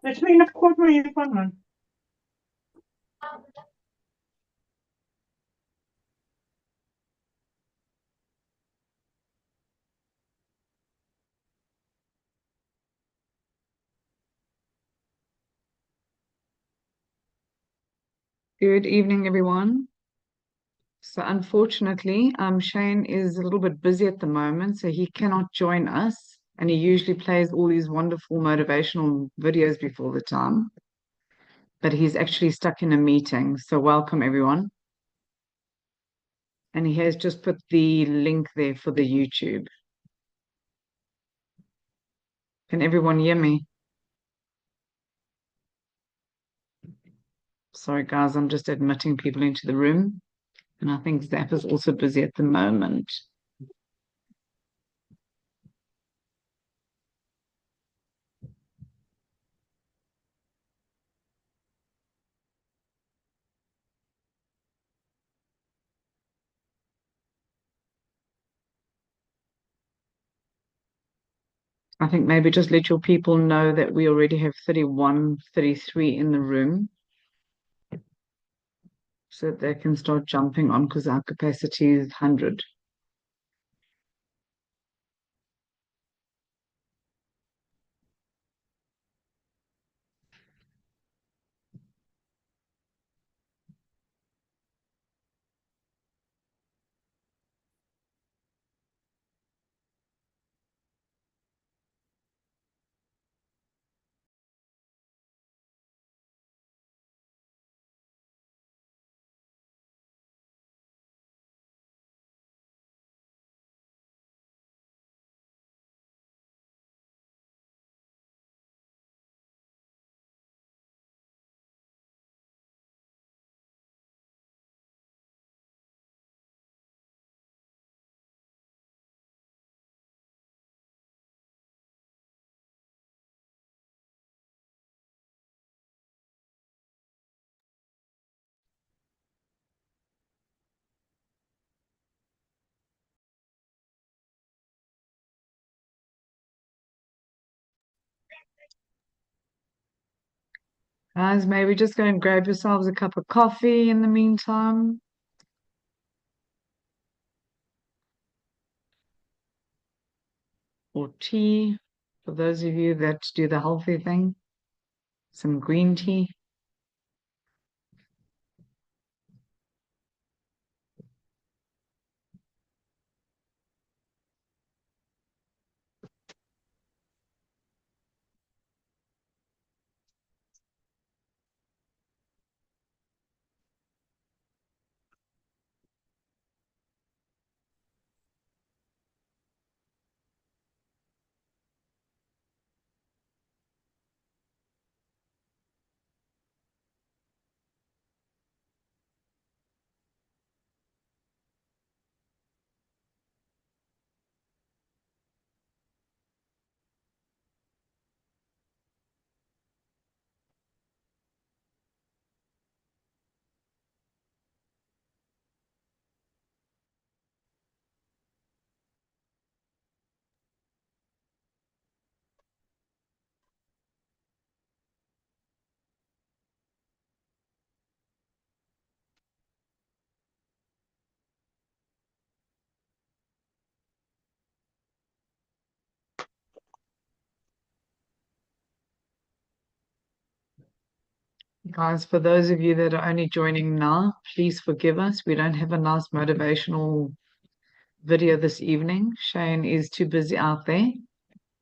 It's me enough quarter in your phone. Good evening, everyone. So unfortunately, Shane is a little bit busy at the moment, so he cannot join us. And he usually plays all these wonderful motivational videos before the time, but he's actually stuck in a meeting. So welcome, everyone. And he has just put the link there for the YouTube. Can everyone hear me? Sorry, guys, I'm just admitting people into the room. And I think Zap is also busy at the moment. I think maybe just let your people know that we already have 31, 33 in the room so that they can start jumping on because our capacity is 100. Guys, maybe just go and grab yourselves a cup of coffee in the meantime. Or tea, for those of you that do the healthy thing, some green tea. Guys, for those of you that are only joining now, please forgive us. We don't have a nice motivational video this evening. Shane is too busy out there. I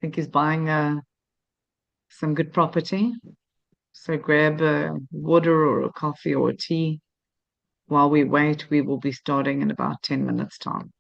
think he's buying some good property. So grab a water or a coffee or a tea. While we wait, we will be starting in about 10 minutes' time.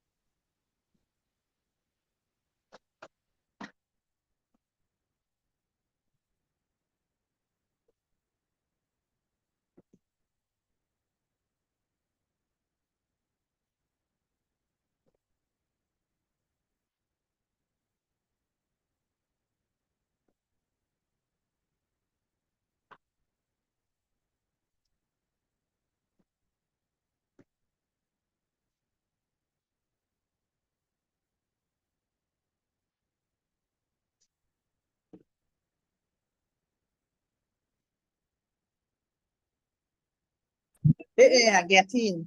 Getting.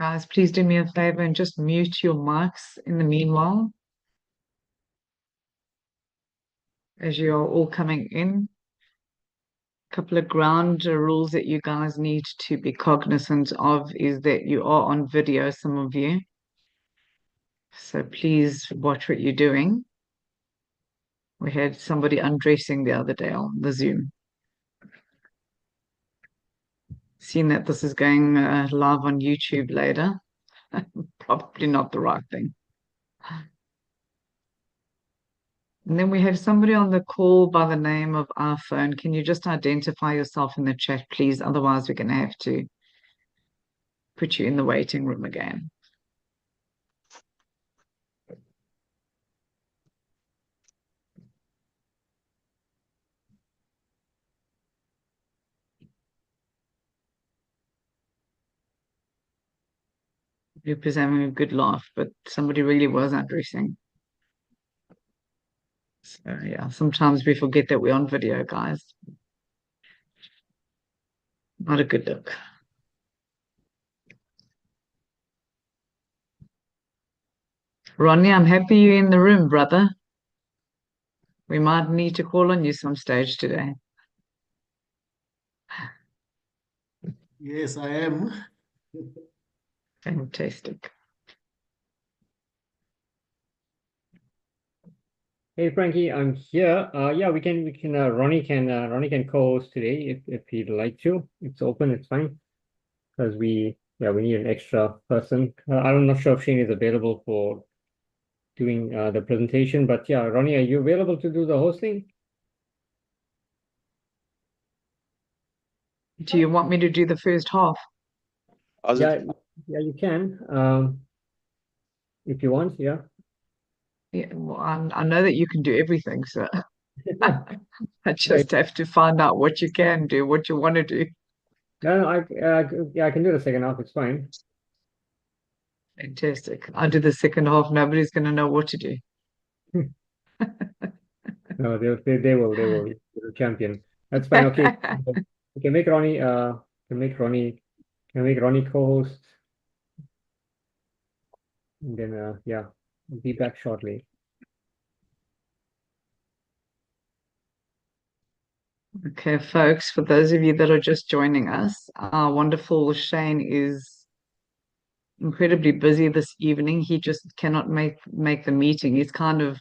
Guys, please do me a favor and just mute your mics in the meanwhile as you are all coming in. A couple of ground rules that you guys need to be cognizant of is that you are on video, some of you. So please watch what you're doing. We had somebody undressing the other day on the Zoom. Seeing that this is going live on YouTube later, probably not the right thing. And then we have somebody on the call by the name of iPhone. Can you just identify yourself in the chat, please? Otherwise, we're going to have to put you in the waiting room again. Lupa's having a good laugh, but somebody really was undressing. So yeah, sometimes we forget that we're on video, guys. Not a good look. Ronnie, I'm happy you're in the room, brother. We might need to call on you some stage today. Yes, I am. Fantastic. Hey Frankie, I'm here. Yeah, we can Ronnie can co-host today if he'd like to. It's open, it's fine. Because we need an extra person. I'm not sure if Shane is available for doing the presentation, but yeah, Ronnie, are you available to do the hosting? Do you want me to do the first half? Yeah, you can. If you want, yeah. Yeah, well, I know that you can do everything, so I just have to find out what you can do, what you want to do. No, I can do the second half, it's fine. Fantastic. I'll do the second half. Nobody's going to know what to do. No, they will. You're the champion. That's fine. Okay. We can make Ronnie co-host. And then yeah, I'll be back shortly. Okay, folks, for those of you that are just joining us, our wonderful Shane is incredibly busy this evening. He just cannot make the meeting. He's kind of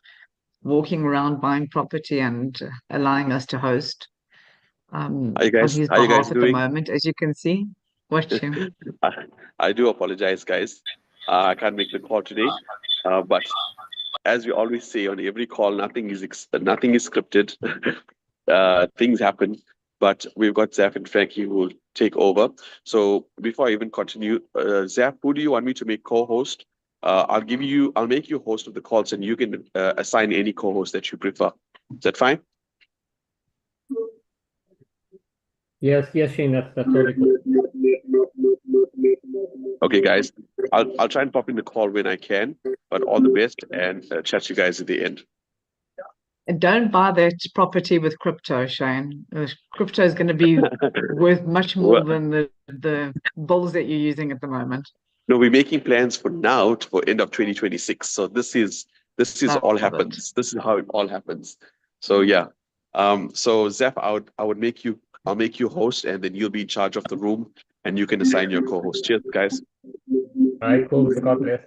walking around buying property and allowing us to host on his behalf at the moment, as you can see. Watch him. I do apologize, guys. I can't make the call today, but as we always say on every call, nothing is scripted. Things happen, but we've got Zaf and Frankie who will take over. So before I even continue, Zaf, who do you want me to make co-host? I'll make you host of the calls, and you can assign any co-host that you prefer. Is that fine? Yes, Shane, that's totally cool. Okay, guys, I'll try and pop in the call when I can, but all the best and chat you guys at the end. And don't buy that property with crypto, Shane. Crypto is going to be worth much more than the bulls that you're using at the moment. No, we're making plans for now for end of 2026. So this is all happens. This is how it all happens. So yeah. So Zeph, I'll make you host, and then you'll be in charge of the room, and you can assign your co-host. Cheers, guys. All right, cool. God bless.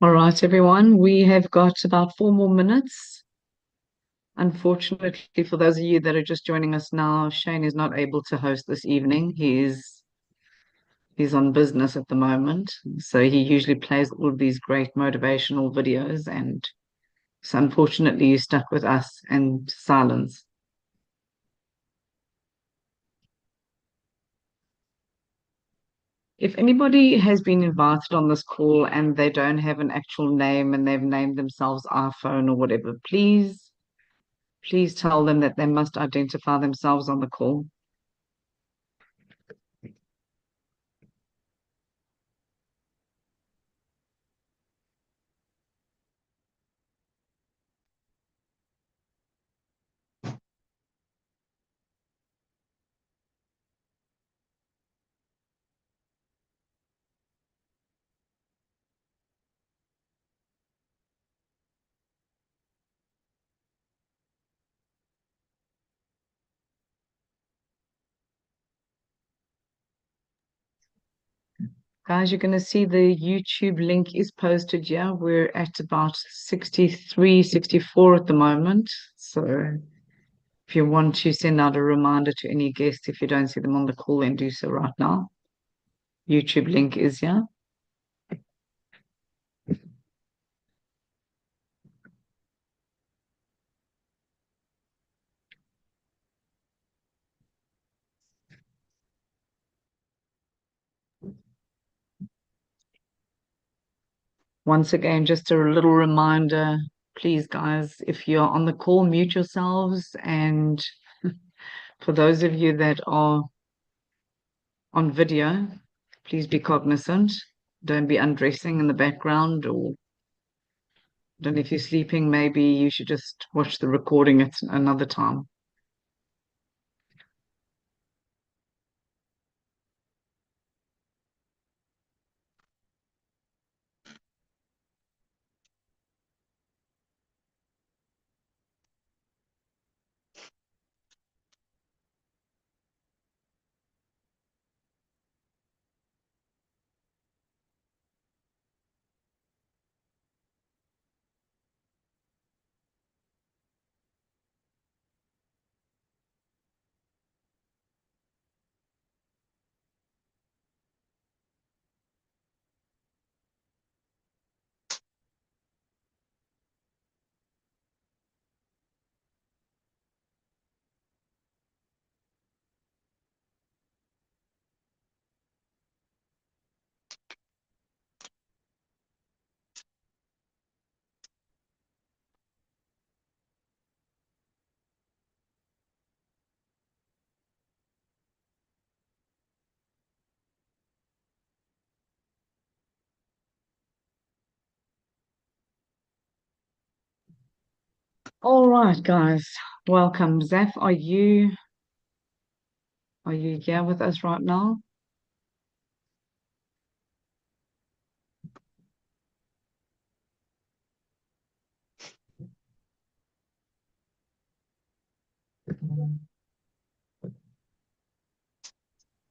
All right, everyone, we have got about 4 more minutes. Unfortunately, for those of you that are just joining us now, Shane is not able to host this evening. He's on business at the moment. So he usually plays all of these great motivational videos, and so unfortunately you're stuck with us and silence. If anybody has been invited on this call and they don't have an actual name and they've named themselves iPhone or whatever, please tell them that they must identify themselves on the call. Guys, you're going to see the YouTube link is posted here. We're at about 63, 64 at the moment. So if you want to send out a reminder to any guests, if you don't see them on the call, then do so right now. YouTube link is here. Once again, just a little reminder, please, guys, if you're on the call, mute yourselves. And for those of you that are on video, please be cognizant. Don't be undressing in the background, or then if you're sleeping, maybe you should just watch the recording at another time. All right, guys, welcome. Zaf, are you here with us right now?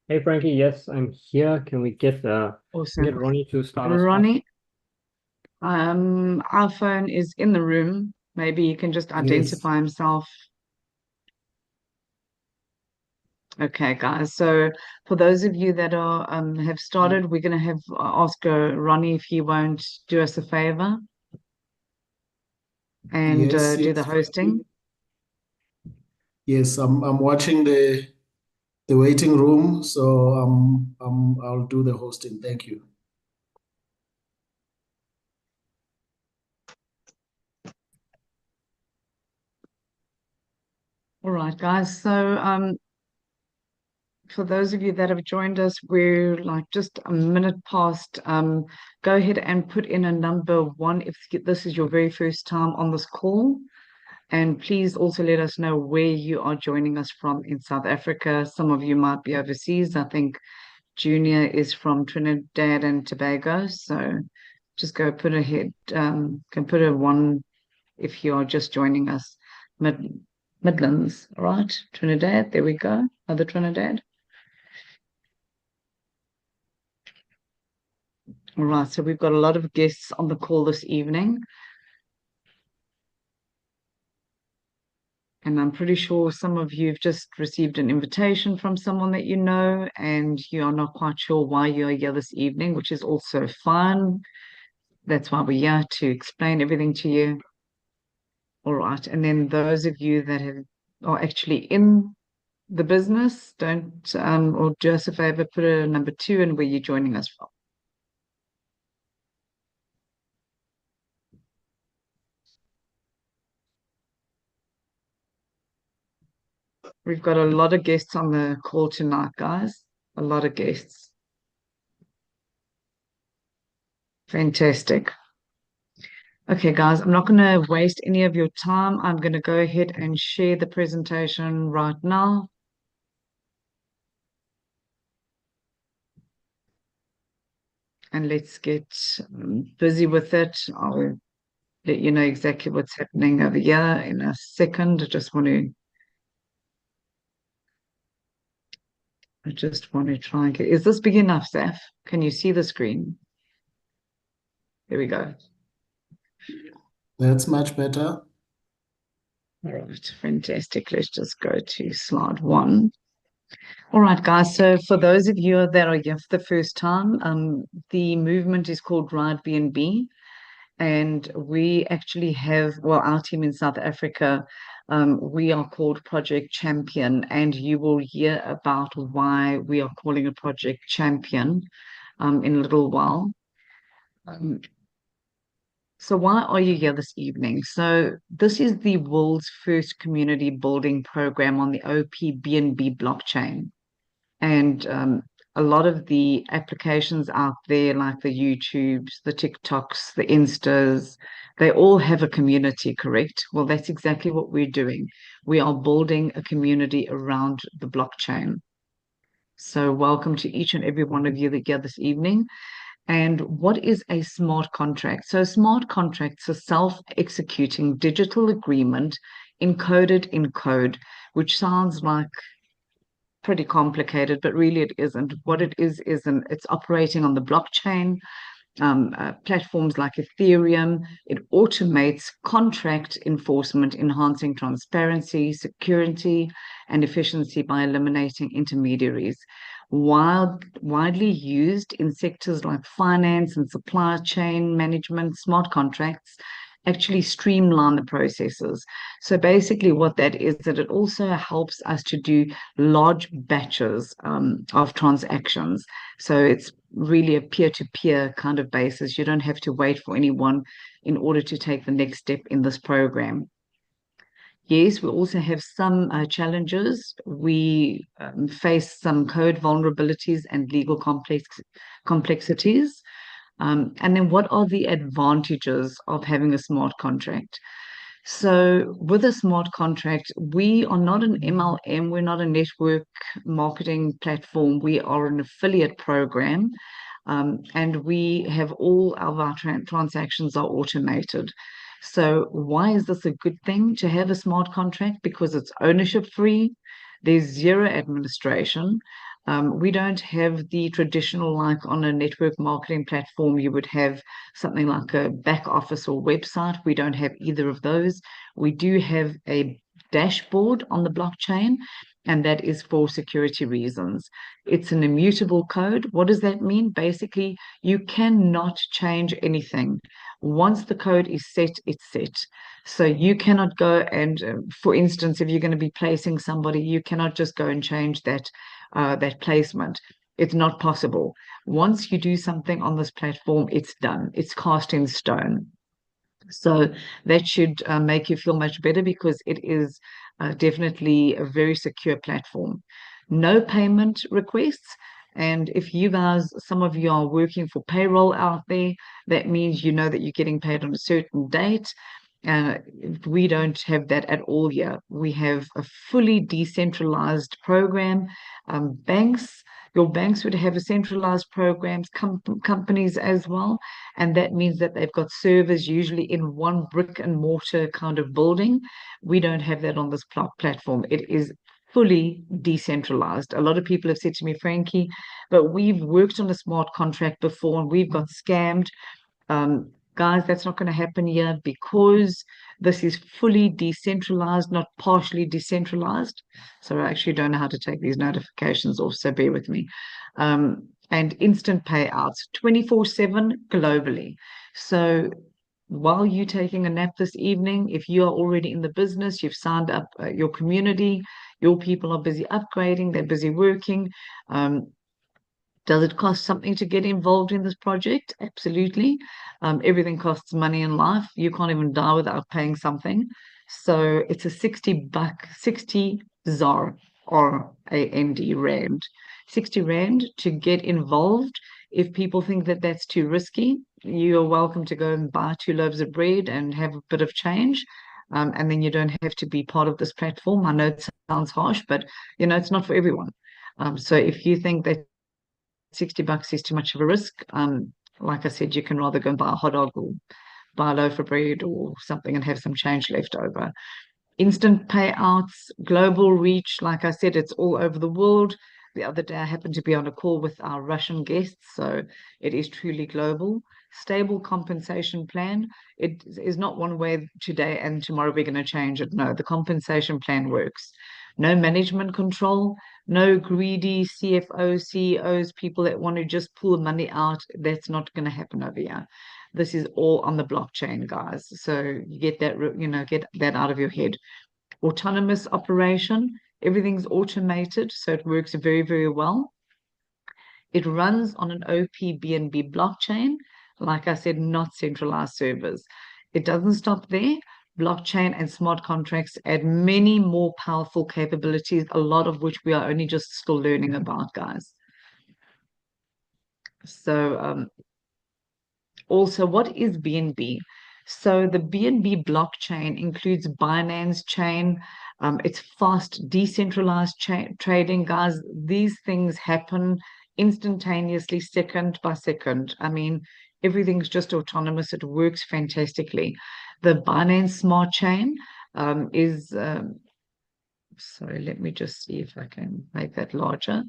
Hey Frankie, yes, I'm here. Can we get Awesome. Ronnie to start us off? Ronnie, our phone is in the room. Maybe you can just identify himself. Okay, guys. So for those of you that are have started, we're going to have ask Ronnie if he won't do us a favor and Yes, do the yes. hosting. Yes, I'm watching the waiting room, so I'll do the hosting. Thank you. All right, guys. So for those of you that have joined us, we're like just a minute past. Go ahead and put in a number 1 if this is your very first time on this call. And please also let us know where you are joining us from in South Africa. Some of you might be overseas. I think Junior is from Trinidad and Tobago. So just go put ahead, can put a 1 if you're just joining us. Midlands, all right? Trinidad, there we go. Other Trinidad. All right, so we've got a lot of guests on the call this evening. And I'm pretty sure some of you have just received an invitation from someone that you know, and you are not quite sure why you're here this evening, which is also fine. That's why we're here, to explain everything to you. All right. And then those of you that are actually in the business, don't or do us a favor, put a number 2 and where you're joining us from. We've got a lot of guests on the call tonight, guys. A lot of guests. Fantastic. Okay, guys, I'm not going to waste any of your time. I'm going to go ahead and share the presentation right now. And let's get busy with it. I'll let you know exactly what's happening over here in a second. I just want to try and get, is this big enough, Zaf? Can you see the screen? There we go. That's much better. All right, fantastic. Let's just go to slide 1. All right, guys. So for those of you that are here for the first time, the movement is called Ride BNB. And we actually have, well, our team in South Africa, we are called Project Champion, and you will hear about why we are calling a Project Champion in a little while. So why are you here this evening? So this is the world's first community building program on the OPBNB blockchain. And a lot of the applications out there, like the YouTubes, the TikToks, the Instas, they all have a community, correct? Well, that's exactly what we're doing. We are building a community around the blockchain. So welcome to each and every one of you that are here this evening. And what is a smart contract? So smart contracts are self-executing digital agreement encoded in code, which sounds like pretty complicated, but really it isn't. What it is it's operating on the blockchain, platforms like Ethereum. It automates contract enforcement, enhancing transparency, security, and efficiency by eliminating intermediaries. Widely used in sectors like finance and supply chain management, smart contracts actually streamline the processes. So basically what that is, that it also helps us to do large batches of transactions. So it's really a peer-to-peer kind of basis. You don't have to wait for anyone in order to take the next step in this program. Yes, we also have some challenges. We face some code vulnerabilities and legal complexities. And then what are the advantages of having a smart contract? So with a smart contract, we are not an MLM, we're not a network marketing platform, we are an affiliate program. And we have all of our transactions are automated. So why is this a good thing to have a smart contract? Because it's ownership free, there's zero administration. We don't have the traditional, like on a network marketing platform, you would have something like a back office or website. We don't have either of those. We do have a dashboard on the blockchain, and that is for security reasons. It's an immutable code. What does that mean? Basically, you cannot change anything. Once the code is set, it's set. So you cannot go and, for instance, if you're going to be placing somebody, you cannot just go and change that placement. It's not possible. Once you do something on this platform, it's done. It's cast in stone. So that should make you feel much better, because it is definitely a very secure platform. No payment requests. And if you guys, some of you are working for payroll out there, that means you know that you're getting paid on a certain date. We don't have that at all here. We have a fully decentralized program. Your banks would have a centralized programs, companies as well. And that means that they've got servers usually in one brick and mortar kind of building. We don't have that on this platform. It is fully decentralized. A lot of people have said to me, Frankie, but we've worked on a smart contract before and we've got scammed. Guys, that's not going to happen here because this is fully decentralized, not partially decentralized. So I actually don't know how to take these notifications off, so bear with me. And instant payouts 24/7 globally. So while you're taking a nap this evening, if you are already in the business, you've signed up your community, your people are busy upgrading, they're busy working. Does it cost something to get involved in this project? Absolutely. Everything costs money in life. You can't even die without paying something. So it's a 60 ZAR or AND rand, 60 rand to get involved. If people think that that's too risky, you are welcome to go and buy 2 loaves of bread and have a bit of change. And then you don't have to be part of this platform. I know it sounds harsh, but it's not for everyone. So if you think that $60 is too much of a risk, like I said, you can rather go and buy a hot dog or buy a loaf of bread or something and have some change left over. Instant payouts, global reach, like I said, it's all over the world. The other day I happened to be on a call with our Russian guests, so it is truly global. Stable compensation plan. It is not one way today and tomorrow we're going to change it. No, the compensation plan works. No management control, no greedy CFOs, CEOs, people that want to just pull money out. That's not going to happen over here. This is all on the blockchain, guys. So you get that, get that out of your head. Autonomous operation, everything's automated, so it works very, very well. It runs on an OP-BNB blockchain. Like I said, not centralized servers. It doesn't stop there. Blockchain and smart contracts add many more powerful capabilities, a lot of which we are only just still learning about, guys. So also, what is BNB? So the BNB blockchain includes Binance Chain. It's fast, decentralized trading, guys. These things happen instantaneously, second by second. I mean, everything's just autonomous. It works fantastically. The Binance Smart Chain is sorry, let me just see if I can make that larger.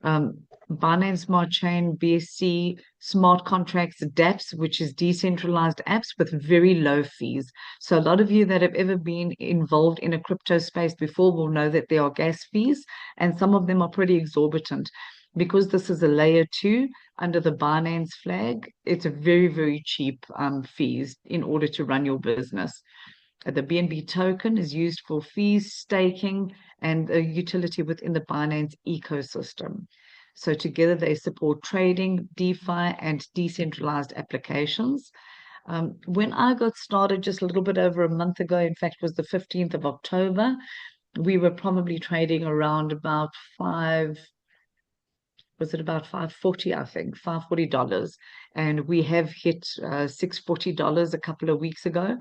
Binance Smart Chain, BSC, smart contracts, dApps, which is decentralized apps with very low fees. So a lot of you that have ever been involved in a crypto space before will know that there are gas fees, and some of them are pretty exorbitant. Because this is a layer 2 under the Binance flag, it's a very, very cheap fees in order to run your business. The BNB token is used for fees, staking, and a utility within the Binance ecosystem. So together they support trading, DeFi, and decentralized applications. When I got started just a little bit over a month ago, in fact, was the 15th of October, we were probably trading around about $540, I think, $540. And we have hit $640 a couple of weeks ago.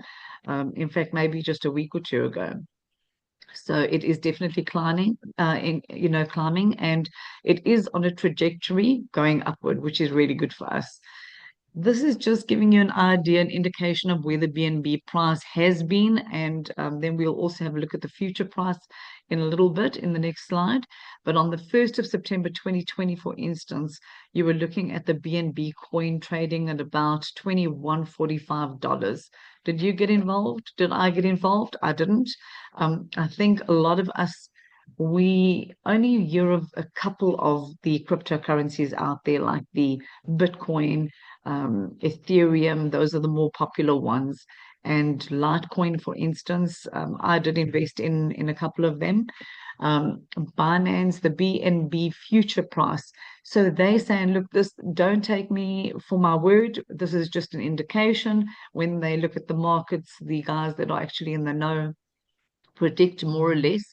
In fact, maybe just a week or two ago. So it is definitely climbing, climbing, and it is on a trajectory going upward, which is really good for us. This is just giving you an idea, an indication of where the BNB price has been, and then we'll also have a look at the future price in a little bit in the next slide. But on the 1st of September 2020, for instance, you were looking at the BNB coin trading at about $21.45. Did you get involved? Did I get involved? I didn't. I think a lot of us, we only hear of a couple of the cryptocurrencies out there, like the Bitcoin, Ethereum. Those are the more popular ones. And Litecoin, for instance, I did invest in a couple of them. Binance, the BNB future price. So they're saying, look, this, don't take me for my word. This is just an indication. When they look at the markets, the guys that are actually in the know predict more or less.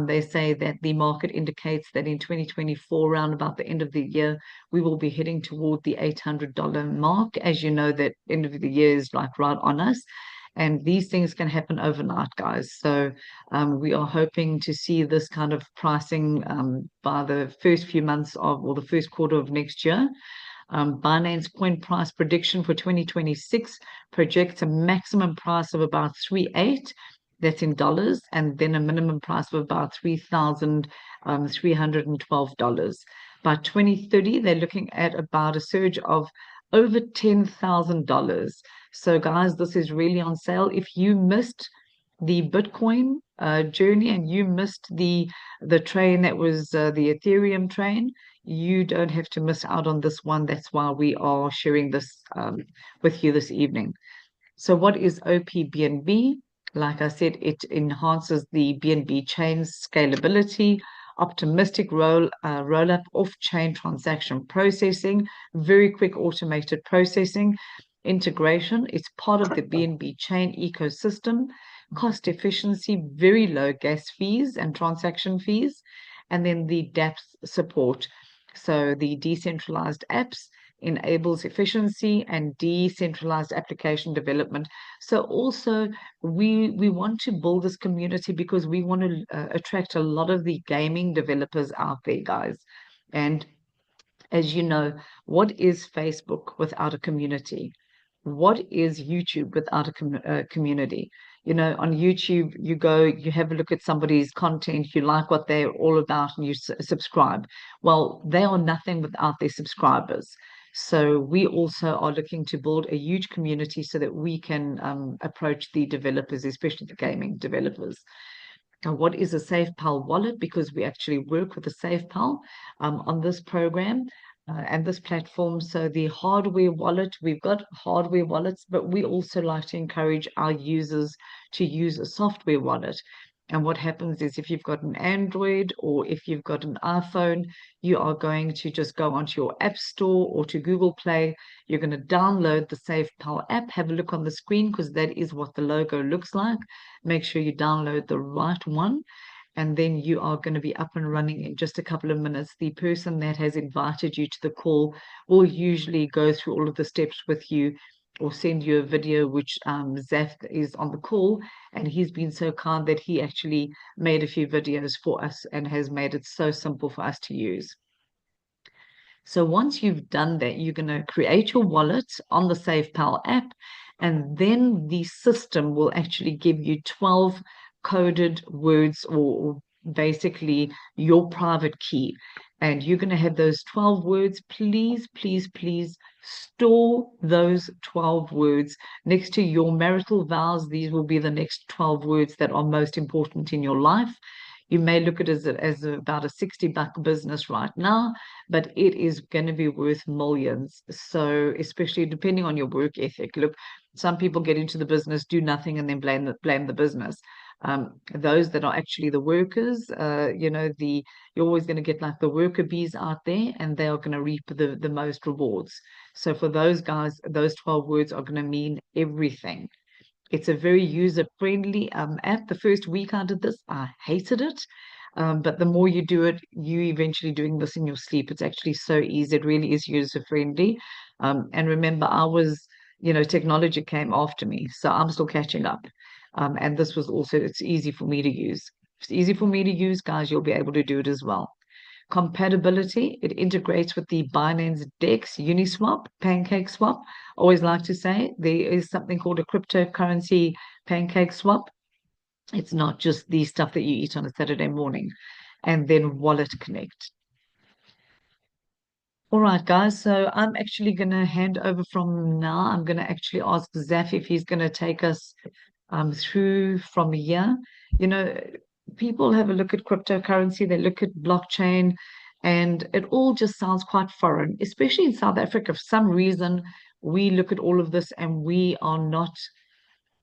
They say that the market indicates that in 2024, around about the end of the year, we will be heading toward the $800 mark. As you know, that end of the year is like right on us. And these things can happen overnight, guys. So we are hoping to see this kind of pricing by the first few months of, or the first quarter of next year. Binance coin price prediction for 2026 projects a maximum price of about 3.8. That's in dollars, and then a minimum price of about $3,312. By 2030, they're looking at about a surge of over $10,000. So, guys, this is really on sale. If you missed the Bitcoin journey and you missed the train that was the Ethereum train, you don't have to miss out on this one. That's why we are sharing this with you this evening. So, what is OPBNB? Like I said, it enhances the BNB chain's scalability, optimistic roll-up off-chain transaction processing, very quick automated processing, integration. It's part of the BNB chain ecosystem, cost efficiency, very low gas fees and transaction fees, and then the dApps support. So the decentralized apps enables efficiency and decentralized application development. So also we want to build this community because we want to attract a lot of the gaming developers out there, guys. And as you know, what is Facebook without a community? What is YouTube without a community? You know, on YouTube, you go, you have a look at somebody's content, you like what they're all about, and you subscribe. Well, they are nothing without their subscribers. So we also are looking to build a huge community so that we can approach the developers, especially the gaming developers. Now, what is a SafePal wallet? Because we actually work with a SafePal on this program and this platform. So the hardware wallet, we've got hardware wallets, but we also like to encourage our users to use a software wallet. And what happens is if you've got an Android or if you've got an iPhone, you are going to just go onto your App Store or to Google Play. You're going to download the SafePal app. Have a look on the screen because that is what the logo looks like. Make sure you download the right one. And then you are going to be up and running in just a couple of minutes. The person that has invited you to the call will usually go through all of the steps with you or send you a video, which Zaf is on the call, and he's been so kind that he actually made a few videos for us and has made it so simple for us to use. So once you've done that, you're going to create your wallet on the SafePal app, and then the system will actually give you 12 coded words or basically your private key. And you're going to have those 12 words. Please, please, please store those 12 words next to your marital vows. These will be the next 12 words that are most important in your life. You may look at it as about a $60 business right now, but it is going to be worth millions. So especially depending on your work ethic. Look, some people get into the business, do nothing, and then blame the business. Those that are actually the workers, you know, you're always going to get like the worker bees out there, and they are going to reap the most rewards. So for those guys, those 12 words are going to mean everything. It's a very user-friendly app. The first week I did this, I hated it. But the more you do it, you eventually doing this in your sleep. It's actually so easy. It really is user-friendly. And remember, you know, technology came after me, so I'm still catching up. And this was also, it's easy for me to use. If it's easy for me to use, guys, you'll be able to do it as well. Compatibility, it integrates with the Binance DEX, Uniswap, PancakeSwap. Always like to say there is something called a cryptocurrency PancakeSwap. It's not just the stuff that you eat on a Saturday morning. And then Wallet Connect. All right, guys, so I'm actually going to hand over from now. I'm going to actually ask Zaf if he's going to take us through from here. You know, people have a look at cryptocurrency, they look at blockchain, and it all just sounds quite foreign, especially in South Africa. For some reason, we look at all of this and we are not,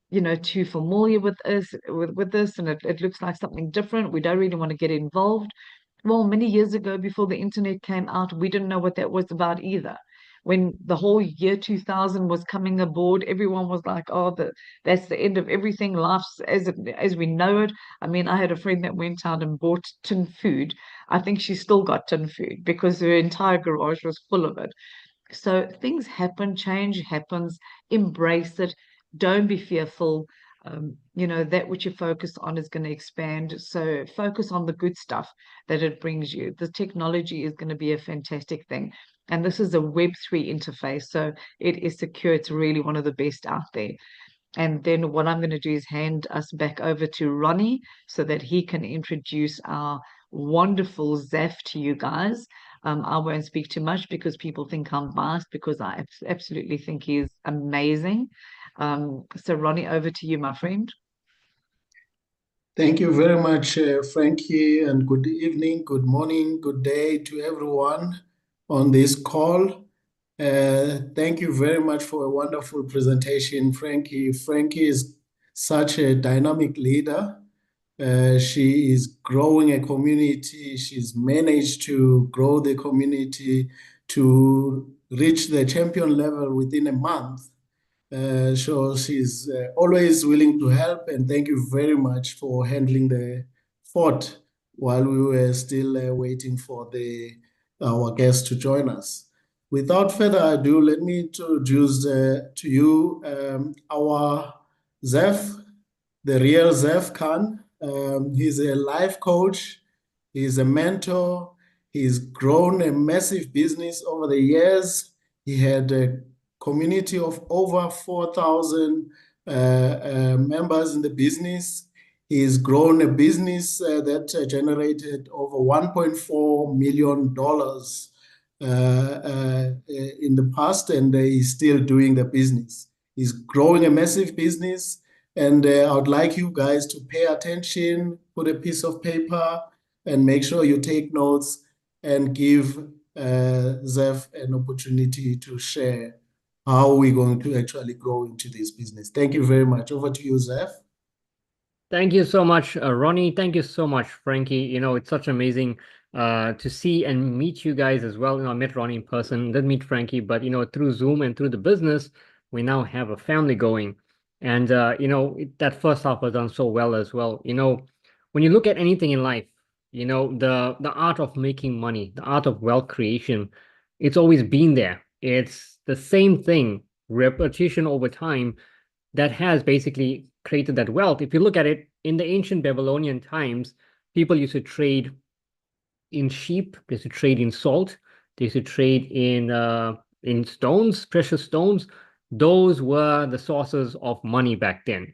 you know, too familiar with this, and it looks like something different. We don't really want to get involved. Well, many years ago, before the internet came out, we didn't know what that was about either. When the whole year 2000 was coming aboard, everyone was like, oh, that's the end of everything. Life's as we know it. I mean, I had a friend that went out and bought tin food. I think she still got tin food because her entire garage was full of it. So things happen, change happens, embrace it. Don't be fearful. You know, that which you focus on is going to expand. So focus on the good stuff that it brings you. The technology is going to be a fantastic thing. And this is a Web3 interface. So it is secure. It's really one of the best out there. And then what I'm going to do is hand us back over to Ronnie so that he can introduce our wonderful Zeph to you guys. I won't speak too much because people think I'm biased, because I absolutely think he's amazing. So Ronnie, over to you, my friend. Thank you very much, Frankie, and good evening, good morning, good day to everyone on this call. Thank you very much for a wonderful presentation, Frankie. Frankie is such a dynamic leader. She is growing a community. She's managed to grow the community to reach the champion level within a month. So she's always willing to help, and thank you very much for handling the fort while we were still waiting for our guests to join us. Without further ado, let me introduce to you our Zeph, the real Zeph Khan. He's a life coach, he's a mentor, he's grown a massive business over the years. He had a community of over 4,000 members in the business. He's grown a business that generated over $1.4 million in the past, and he's still doing the business. He's growing a massive business, and I would like you guys to pay attention, put a piece of paper, and make sure you take notes and give Zeph an opportunity to share how we're going to actually grow into this business. Thank you very much. Over to you, Zeph. Thank you so much, Ronnie. Thank you so much, Frankie. You know, it's such amazing to see and meet you guys as well. You know, I met Ronnie in person, didn't meet Frankie, but, you know, through Zoom and through the business, we now have a family going. And, you know, that first half was done so well as well. You know, when you look at anything in life, you know, the art of making money, the art of wealth creation, it's always been there. It's the same thing, repetition over time, that has basically created that wealth. If you look at it, in the ancient Babylonian times, people used to trade in sheep, they used to trade in salt, they used to trade in stones, precious stones. Those were the sources of money back then,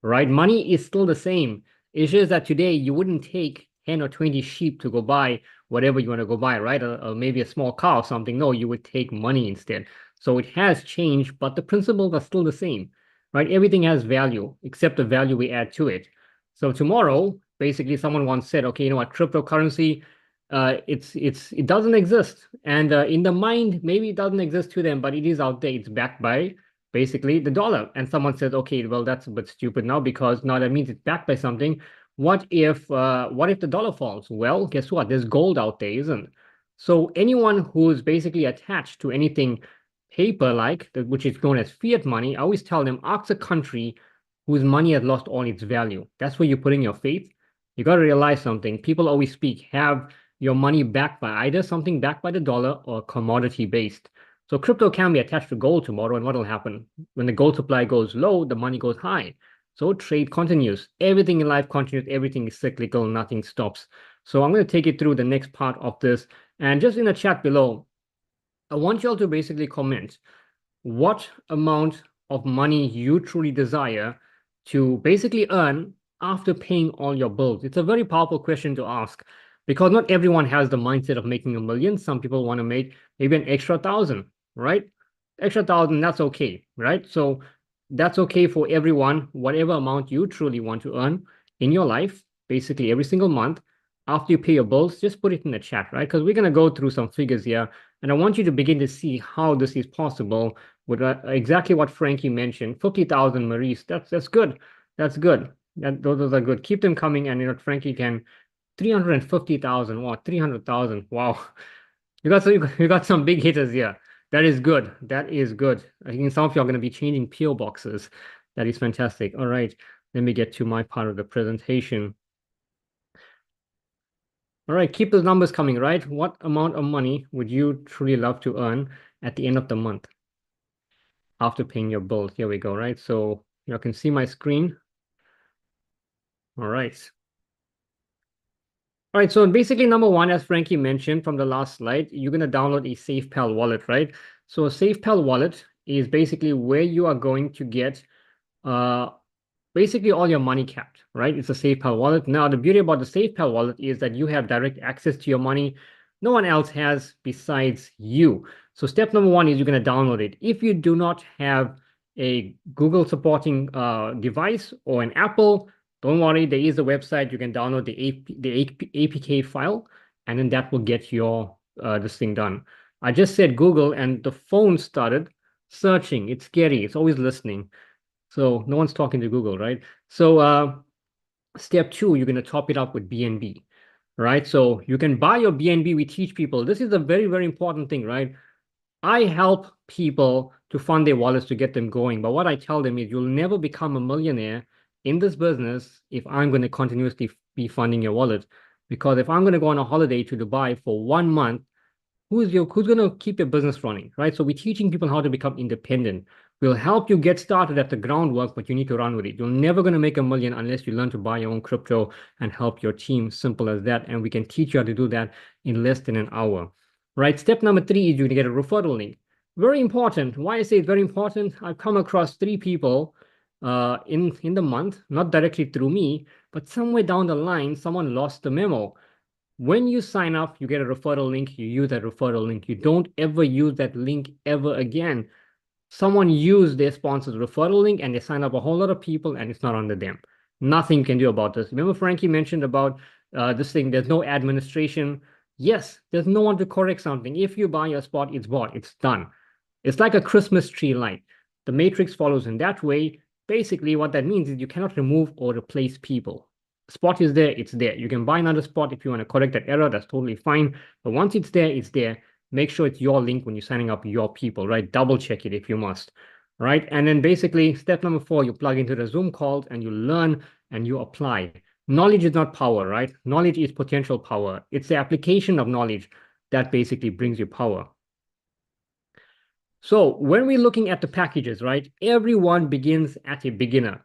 right? Money is still the same. It's just that today you wouldn't take 10 or 20 sheep to go buy whatever you want to go buy, right? Or maybe a small car or something. No, you would take money instead. So it has changed, but the principles are still the same, right? Everything has value except the value we add to it. So tomorrow, basically, someone once said, okay, you know what, cryptocurrency, it doesn't exist. And in the mind, maybe it doesn't exist to them, but it is out there. It's backed by basically the dollar. And someone says, okay, well, that's a bit stupid now, because now that means it's backed by something. What if the dollar falls? Well, guess what? There's gold out there, isn't it? So anyone who's basically attached to anything paper-like, which is known as fiat money, I always tell them, ask a country whose money has lost all its value. That's where you're putting your faith. You got to realize something. People always speak, have your money backed by either something backed by the dollar or commodity-based. So crypto can be attached to gold tomorrow, and what will happen? When the gold supply goes low, the money goes high. So trade continues. Everything in life continues. Everything is cyclical. Nothing stops. So I'm going to take you through the next part of this. And just in the chat below, I want you all to basically comment what amount of money you truly desire to basically earn after paying all your bills. It's a very powerful question to ask, because not everyone has the mindset of making $1 million. Some people want to make maybe an extra 1,000, right? Extra 1,000, that's okay, right? So that's okay for everyone, whatever amount you truly want to earn in your life, basically every single month. After you pay your bills, just put it in the chat, right? Because we're going to go through some figures here, and I want you to begin to see how this is possible with exactly what Frankie mentioned. 50,000, Maurice, that's good. That's good. Those are good. Keep them coming, and you know, Frankie can 350,000. Wow, 300,000. Wow, you got some big hitters here. That is good. That is good. I think some of you are going to be changing PO boxes. That is fantastic. All right, let me get to my part of the presentation. All right, keep those numbers coming, right? What amount of money would you truly love to earn at the end of the month after paying your bills? Here we go, right? So you can see my screen. All right. All right, so basically number one, as Frankie mentioned from the last slide, you're going to download a SafePal wallet, right? So a SafePal wallet is basically where you are going to get basically all your money capped, right? It's a SafePal wallet. Now, the beauty about the SafePal wallet is that you have direct access to your money. No one else has besides you. So step number one is you're going to download it. If you do not have a Google supporting device or an Apple, don't worry, there is a website. You can download the APK file, and then that will get your this thing done. I just said Google, and the phone started searching. It's scary. It's always listening. So no one's talking to Google, right? So step two, you're going to top it up with BNB, right? So you can buy your BNB. We teach people. This is a very, very important thing, right? I help people to fund their wallets to get them going. But what I tell them is you'll never become a millionaire in this business if I'm going to continuously be funding your wallet. Because if I'm going to go on a holiday to Dubai for 1 month, who's going to keep your business running, right? So we're teaching people how to become independent. We'll help you get started at the groundwork, but you need to run with it. You're never going to make a million unless you learn to buy your own crypto and help your team. Simple as that. And we can teach you how to do that in less than an hour, right? Step number 3 is you're going to get a referral link. Very important. Why I say it's very important, I've come across 3 people in the month, not directly through me, but somewhere down the line, someone lost the memo. When you sign up, you get a referral link, you use that referral link. You don't ever use that link ever again. Someone used their sponsor's referral link and they sign up a whole lot of people and it's not under them. Nothing you can do about this. Remember Frankie mentioned about this thing, there's no administration. Yes, there's no one to correct something. If you buy your spot, it's bought, it's done. It's like a Christmas tree light. The matrix follows in that way. Basically, what that means is you cannot remove or replace people. Spot is there, it's there. You can buy another spot if you want to correct that error, that's totally fine. But once it's there, it's there. Make sure it's your link when you're signing up your people, right? Double check it if you must, right? And then basically step number 4, you plug into the Zoom calls and you learn and you apply. Knowledge is not power, right? Knowledge is potential power. It's the application of knowledge that basically brings you power. So when we're looking at the packages, right? Everyone begins at a beginner.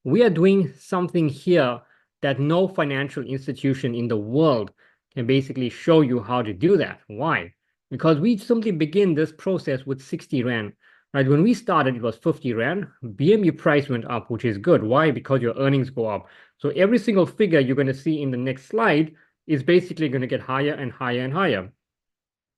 We are doing something here that no financial institution in the world can basically show you how to do that. Why? Because we simply begin this process with 60 Rand. Right? When we started, it was 50 Rand. BNB price went up, which is good. Why? Because your earnings go up. So every single figure you're going to see in the next slide is basically going to get higher and higher and higher.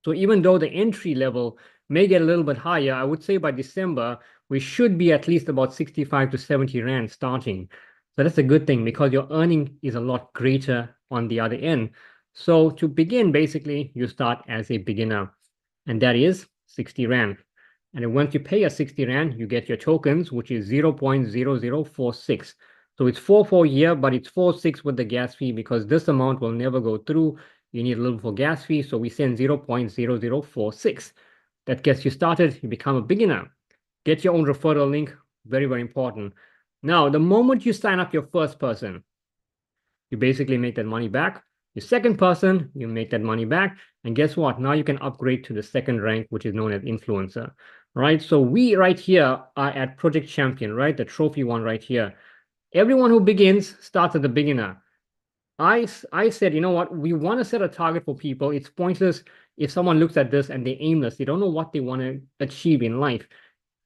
So even though the entry level may get a little bit higher, I would say by December, we should be at least about 65 to 70 Rand starting. So that's a good thing because your earning is a lot greater on the other end. So to begin, basically, you start as a beginner, and that is 60 Rand. And then once you pay a 60 Rand, you get your tokens, which is 0.0046. So it's 44 here, but it's 46 with the gas fee because this amount will never go through. You need a little for gas fee, so we send 0.0046. That gets you started. You become a beginner. Get your own referral link. Very, very important. Now, the moment you sign up your first person, you basically make that money back. Your second person, you make that money back. And guess what? Now you can upgrade to the second rank, which is known as influencer, right? So we right here are at Project Champion, right? The trophy one right here. Everyone who begins starts as a beginner. I said, you know what? We want to set a target for people. It's pointless if someone looks at this and they're aimless. They don't know what they want to achieve in life.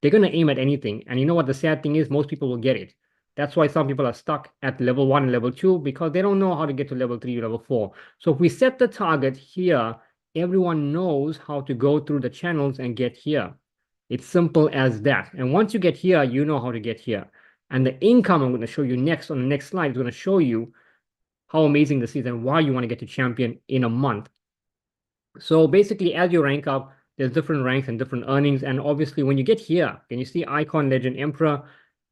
They're going to aim at anything. And you know what the sad thing is? Most people will get it. That's why some people are stuck at level 1 and level 2 because they don't know how to get to level 3 or level 4. So if we set the target here, everyone knows how to go through the channels and get here. It's simple as that. And once you get here, you know how to get here. And the income I'm going to show you next on the next slide is going to show you how amazing this is and why you want to get to champion in a month. So basically, as you rank up, there's different ranks and different earnings. And obviously, when you get here, can you see Icon, Legend, Emperor?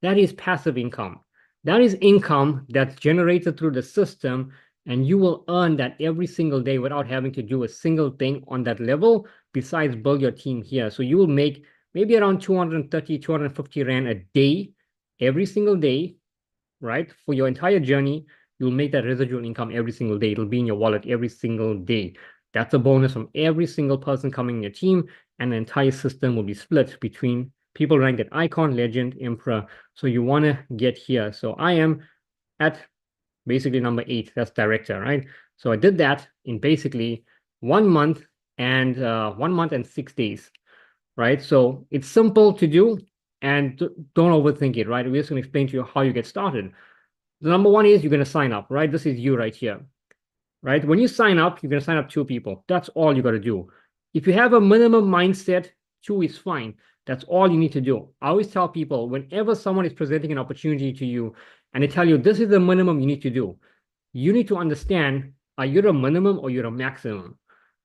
That is passive income. That is income that's generated through the system, and you will earn that every single day without having to do a single thing on that level besides build your team here. So you will make maybe around 230, 250 Rand a day, every single day, right? For your entire journey, you'll make that residual income every single day. It'll be in your wallet every single day. That's a bonus from every single person coming in your team, and the entire system will be split between people ranked at Icon, Legend, Emperor. So you want to get here. So I am at basically number 8. That's Director, right? So I did that in basically 1 month and 1 month and 6 days, right? So it's simple to do. and don't overthink it, right? We're just going to explain to you how you get started. The number one is you're going to sign up, right? This is you right here, right? When you sign up, you're going to sign up 2 people. That's all you got to do. If you have a minimum mindset, 2 is fine. That's all you need to do. I always tell people, whenever someone is presenting an opportunity to you and they tell you this is the minimum you need to do, you need to understand, are you a minimum or you're a maximum?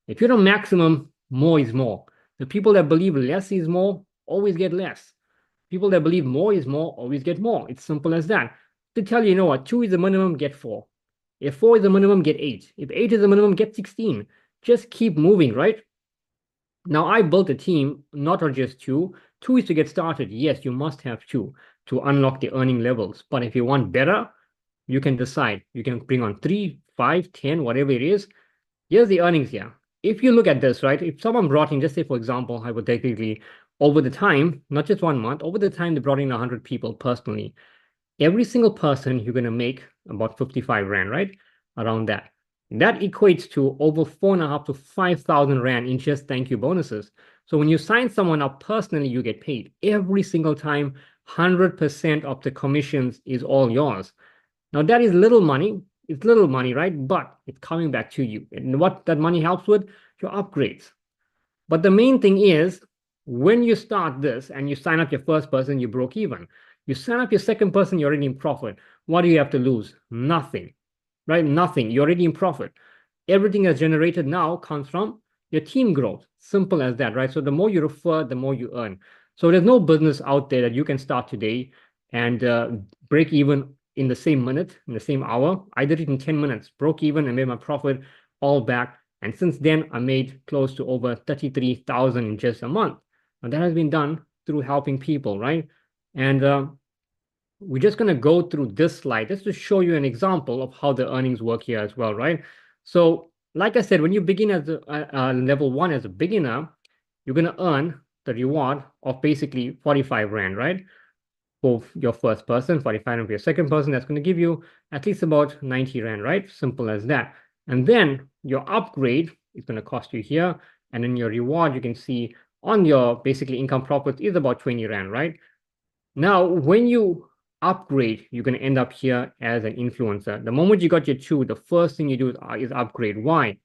If you're a maximum, more is more. The people that believe less is more always get less. People that believe more is more always get more. It's simple as that. To tell you, you know what, 2 is the minimum, get 4. If 4 is the minimum, get 8. If 8 is the minimum, get 16. Just keep moving, right? Now, I built a team, not on just 2. 2 is to get started. Yes, you must have 2 to unlock the earning levels. But if you want better, you can decide. You can bring on 3, 5, 10, whatever it is. Here's the earnings here. If you look at this, right, if someone brought in, just say, for example, hypothetically, over the time, not just 1 month, over the time, they brought in 100 people personally. Every single person, you're going to make about 55 Rand, right? Around that. That equates to over 4.5 to 5,000 Rand in just thank you bonuses. So when you sign someone up personally, you get paid every single time. 100% of the commissions is all yours. Now that is little money. It's little money, right? But it's coming back to you. And what that money helps with? Your upgrades. But the main thing is, when you start this and you sign up your first person, you broke even. You sign up your second person, you're already in profit. What do you have to lose? Nothing, right? Nothing. You're already in profit. Everything that's generated now comes from your team growth. Simple as that, right? So the more you refer, the more you earn. So there's no business out there that you can start today and break even in the same minute, in the same hour. I did it in 10 minutes, broke even and made my profit all back. And since then, I made close to over 33,000 in just a month. And that has been done through helping people, right? And we're just going to go through this slide just to show you an example of how the earnings work here as well, right? So like I said, when you begin as a level 1 as a beginner, you're going to earn the reward of basically 45 Rand, right? For your first person, 45 Rand for your second person. That's going to give you at least about 90 Rand, right? Simple as that. And then your upgrade is going to cost you here. And then your reward, you can see on your basically income profits is about 20 Rand, right? Now, when you upgrade, you're going to end up here as an influencer. The moment you got your 2, the first thing you do is upgrade. Why?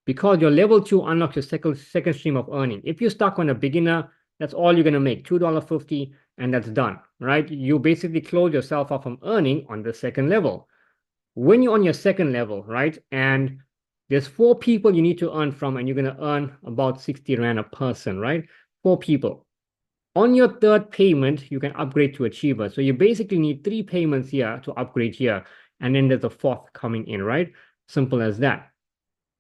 Because your level 2 unlocks your second stream of earning. If you're stuck on a beginner, that's all you're going to make, $2.50, and that's done, right? You basically close yourself off from earning on the second level. When you're on your second level, right, and there's 4 people you need to earn from, and you're going to earn about 60 Rand a person, right? 4 people. On your third payment, you can upgrade to Achiever. So you basically need 3 payments here to upgrade here. And then there's a 4th coming in, right? Simple as that.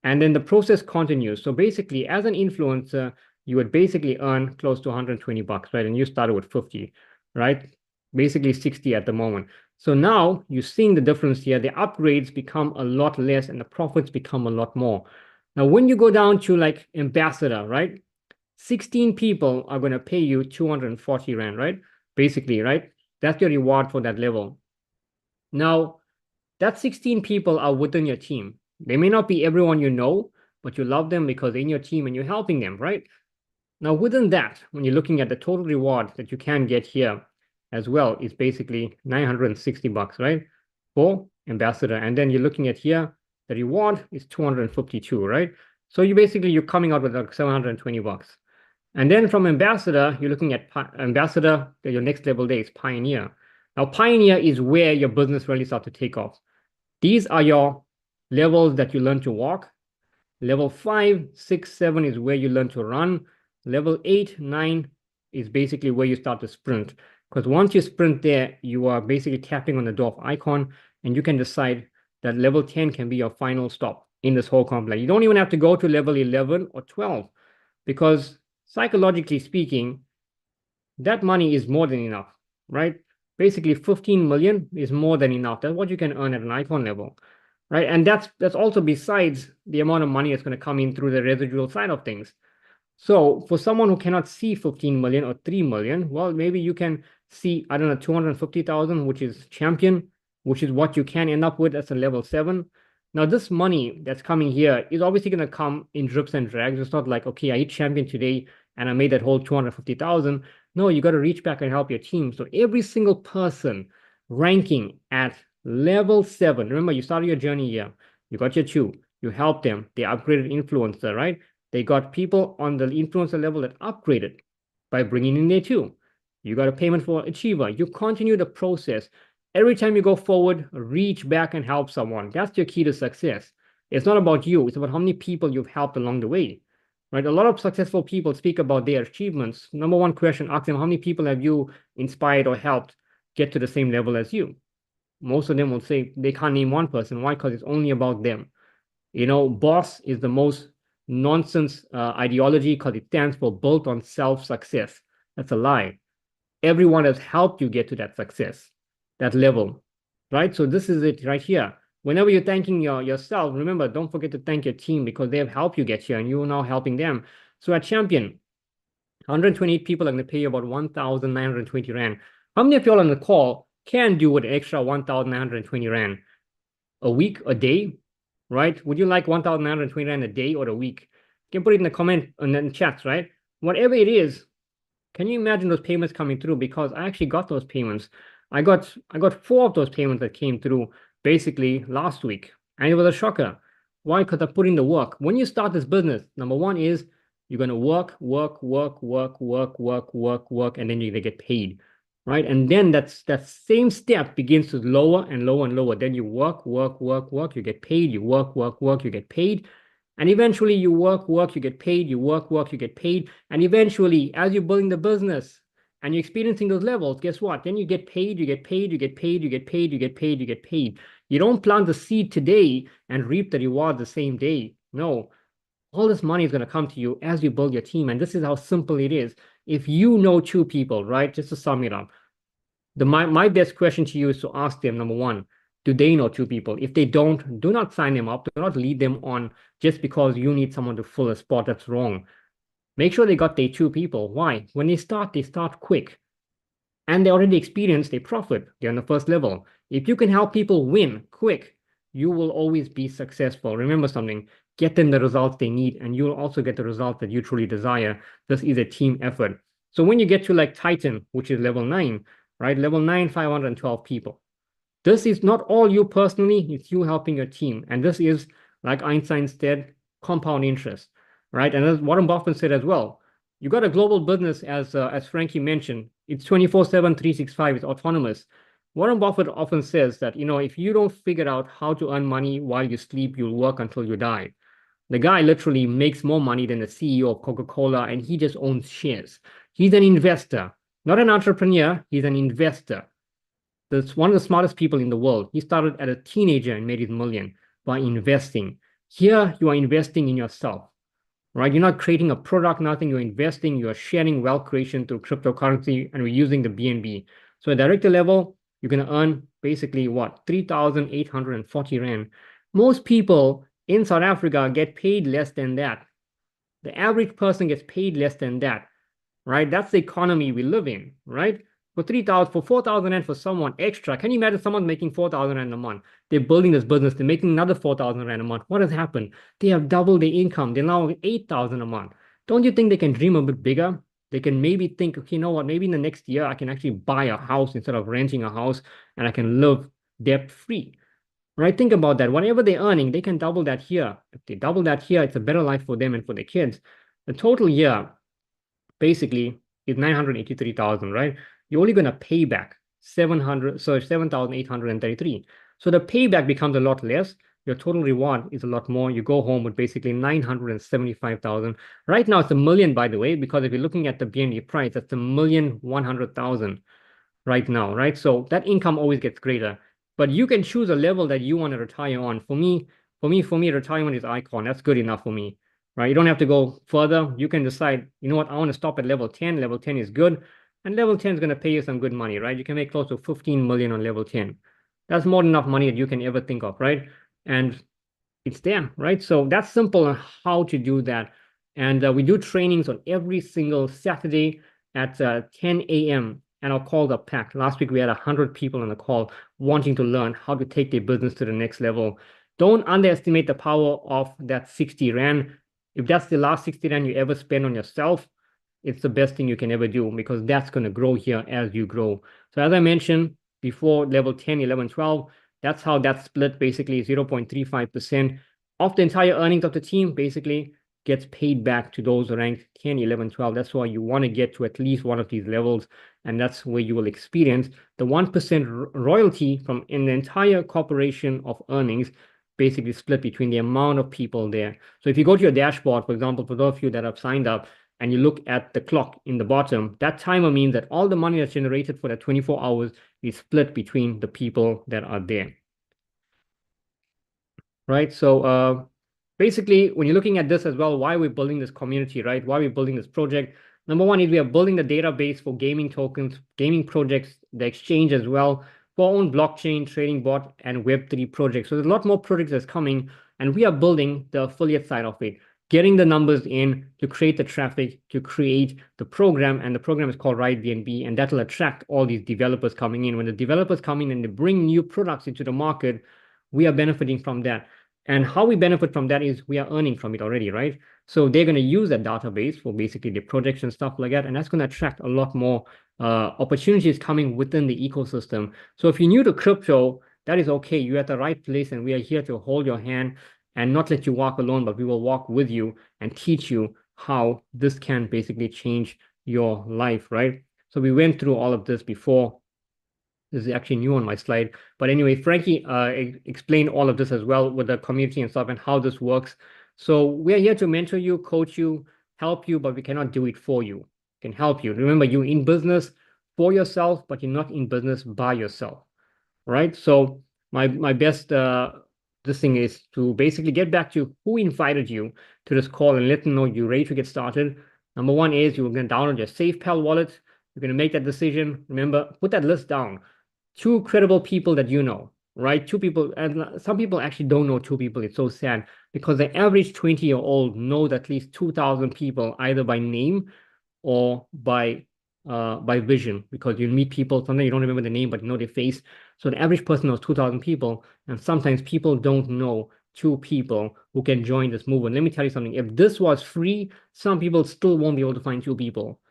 And then the process continues. So basically, as an influencer, you would basically earn close to 120 bucks, right? And you started with 50, right? Basically 60 at the moment. So now you're seeing the difference here. The upgrades become a lot less and the profits become a lot more. Now, when you go down to like ambassador, right? 16 people are going to pay you 240 Rand, right? Basically, right? That's your reward for that level. Now, that 16 people are within your team. They may not be everyone you know, but you love them because they're in your team and you're helping them, right? Now, within that, when you're looking at the total reward that you can get here as well, is basically 960 bucks, right? For ambassador. And then you're looking at here, the reward is 252, right? So you're coming out with like 720 bucks. And then from ambassador, you're looking at ambassador, your next level there is pioneer. Now, pioneer is where your business really starts to take off. These are your levels that you learn to walk. Level 5, 6, 7 is where you learn to run. Level 8, 9 is basically where you start to sprint. Because once you sprint there, you are basically tapping on the dwarf icon, and you can decide that level 10 can be your final stop in this whole complex. You don't even have to go to level 11 or 12, because psychologically speaking, that money is more than enough, right? Basically, 15 million is more than enough. That's what you can earn at an icon level, right? And that's also besides the amount of money that's going to come in through the residual side of things. So for someone who cannot see 15 million or 3 million, well, maybe you can see, I don't know, 250,000, which is champion, which is what you can end up with as a level 7. Now, this money that's coming here is obviously going to come in drips and drags. It's not like, okay, I hit champion today and I made that whole 250,000. No, you got to reach back and help your team. So every single person ranking at level 7, remember you started your journey here, you got your 2, you helped them, they upgraded influencer, right? They got people on the influencer level that upgraded by bringing in their 2. You got a payment for achiever. You continue the process. Every time you go forward, reach back and help someone. That's your key to success. It's not about you. It's about how many people you've helped along the way, right? A lot of successful people speak about their achievements. Number one question, ask them, how many people have you inspired or helped get to the same level as you? Most of them will say they can't name one person. Why? Because it's only about them. You know, BOSS is the most nonsense ideology because it stands for built on self-success. That's a lie. Everyone has helped you get to that success, that level, right? So this is it right here. Whenever you're thanking yourself, remember, don't forget to thank your team because they have helped you get here and you're now helping them. So at Champion, 128 people are going to pay you about 1,920 Rand. How many of y'all on the call can do with an extra 1,920 Rand? A week, a day, right? Would you like 1,920 Rand a day or a week? You can put it in the comment and then chats, right? Whatever it is, can you imagine those payments coming through? Because I actually got those payments. I got 4 of those payments that came through basically last week. And it was a shocker. Why? Because I put in the work. When you start this business, number one is you're going to work, and then you're going to get paid, right? And then that same step begins to lower and lower and lower. Then you work, you get paid, you work, you get paid. And eventually you work, you get paid, you work, you get paid. And eventually, as you're building the business and you're experiencing those levels, guess what? Then you get paid, you get paid, you get paid, you get paid, you get paid, you get paid. You don't plant the seed today and reap the reward the same day. No, all this money is going to come to you as you build your team. And this is how simple it is. If you know 2 people, right? Just to sum it up, my best question to you is to ask them, number one, do they know 2 people? If they don't, do not sign them up. Do not lead them on just because you need someone to fill a spot. That's wrong. Make sure they got their 2 people. Why? When they start quick. And they already experienced, they profit. They're on the first level. If you can help people win quick, you will always be successful. Remember something, get them the results they need, and you'll also get the results that you truly desire. This is a team effort. So when you get to like Titan, which is level 9, right? Level 9, 512 people. This is not all you personally, it's you helping your team. And this is, like Einstein said, compound interest, right? And as Warren Buffett said as well, you got a global business, as Frankie mentioned, it's 24/7, 365, it's autonomous. Warren Buffett often says that, you know, if you don't figure out how to earn money while you sleep, you'll work until you die. The guy literally makes more money than the CEO of Coca-Cola, and he just owns shares. He's an investor, not an entrepreneur, he's an investor. That's one of the smartest people in the world. He started as a teenager and made his million by investing. Here, you are investing in yourself, right? You're not creating a product, nothing. You're investing, you're sharing wealth creation through cryptocurrency, and we're using the BNB. So at director level, you're going to earn basically what? 3,840 Rand. Most people in South Africa get paid less than that. The average person gets paid less than that, right? That's the economy we live in, right? For 3,000, for 4,000 Rand for someone extra. Can you imagine someone making 4,000 Rand a month? They're building this business. They're making another 4,000 Rand a month. What has happened? They have doubled their income. They're now 8,000 a month. Don't you think they can dream a bit bigger? They can maybe think, okay, you know what? Maybe in the next year, I can actually buy a house instead of renting a house, and I can live debt-free, right? Think about that. Whatever they're earning, they can double that here. If they double that here, it's a better life for them and for their kids. The total year, basically, is 983,000, right? You're only going to pay back 7,833. So the payback becomes a lot less. Your total reward is a lot more. You go home with basically 975,000. Right now, it's $1 million, by the way, because if you're looking at the BNB price, that's $1,100,000 right now, right? So that income always gets greater. But you can choose a level that you want to retire on. For me, retirement is icon. That's good enough for me, right? You don't have to go further. You can decide, you know what, I want to stop at level 10. Level 10 is good. And level 10 is going to pay you some good money, right? You can make close to 15 million on level 10. That's more than enough money that you can ever think of, right? And it's there, right? So that's simple on how to do that. And we do trainings on every single Saturday at 10 a.m. And our calls are packed. Last week, we had 100 people on the call wanting to learn how to take their business to the next level. Don't underestimate the power of that 60 Rand. If that's the last 60 Rand you ever spend on yourself, it's the best thing you can ever do, because that's going to grow here as you grow. So as I mentioned before, level 10, 11, 12, that's how that split basically 0.35% of the entire earnings of the team basically gets paid back to those ranked 10, 11, 12. That's why you want to get to at least one of these levels, and that's where you will experience the 1% royalty from in the entire corporation of earnings, basically split between the amount of people there. So if you go to your dashboard, for example, for those of you that have signed up, and you look at the clock in the bottom, that timer means that all the money that's generated for that 24 hours is split between the people that are there. Right? So basically, when you're looking at this as well, why we're building this community, right? Why we're building this project. Number one is we are building the database for gaming tokens, gaming projects, the exchange as well, for our own blockchain, trading bot, and Web3 projects. So there's a lot more projects that's coming, and we are building the affiliate side of it, getting the numbers in to create the traffic, to create the program, and the program is called RideBnB, and that will attract all these developers coming in. When the developers come in and they bring new products into the market, we are benefiting from that. And how we benefit from that is we are earning from it already, right? So they're going to use that database for basically the projects and stuff like that, and that's going to attract a lot more opportunities coming within the ecosystem. So if you're new to crypto, that is okay. You're at the right place, and we are here to hold your hand and not let you walk alone, but we will walk with you and teach you how this can basically change your life, right? So we went through all of this before. This is actually new on my slide. But anyway, Frankie explained all of this as well with the community and stuff and how this works. So we're here to mentor you, coach you, help you, but we cannot do it for you. We can help you. Remember, you're in business for yourself, but you're not in business by yourself, right? So my best this thing is to basically get back to who invited you to this call and let them know you're ready to get started. Number one is you're going to download your SafePal wallet. You're going to make that decision. Remember, put that list down. 2 credible people that you know, right? 2 people, and some people actually don't know 2 people. It's so sad, because the average 20-year-old knows at least 2,000 people, either by name or by vision, because you meet people, sometimes you don't remember the name, but you know their face. So the average person knows 2,000 people, and sometimes people don't know 2 people who can join this movement. Let me tell you something. If this was free, some people still won't be able to find 2 people.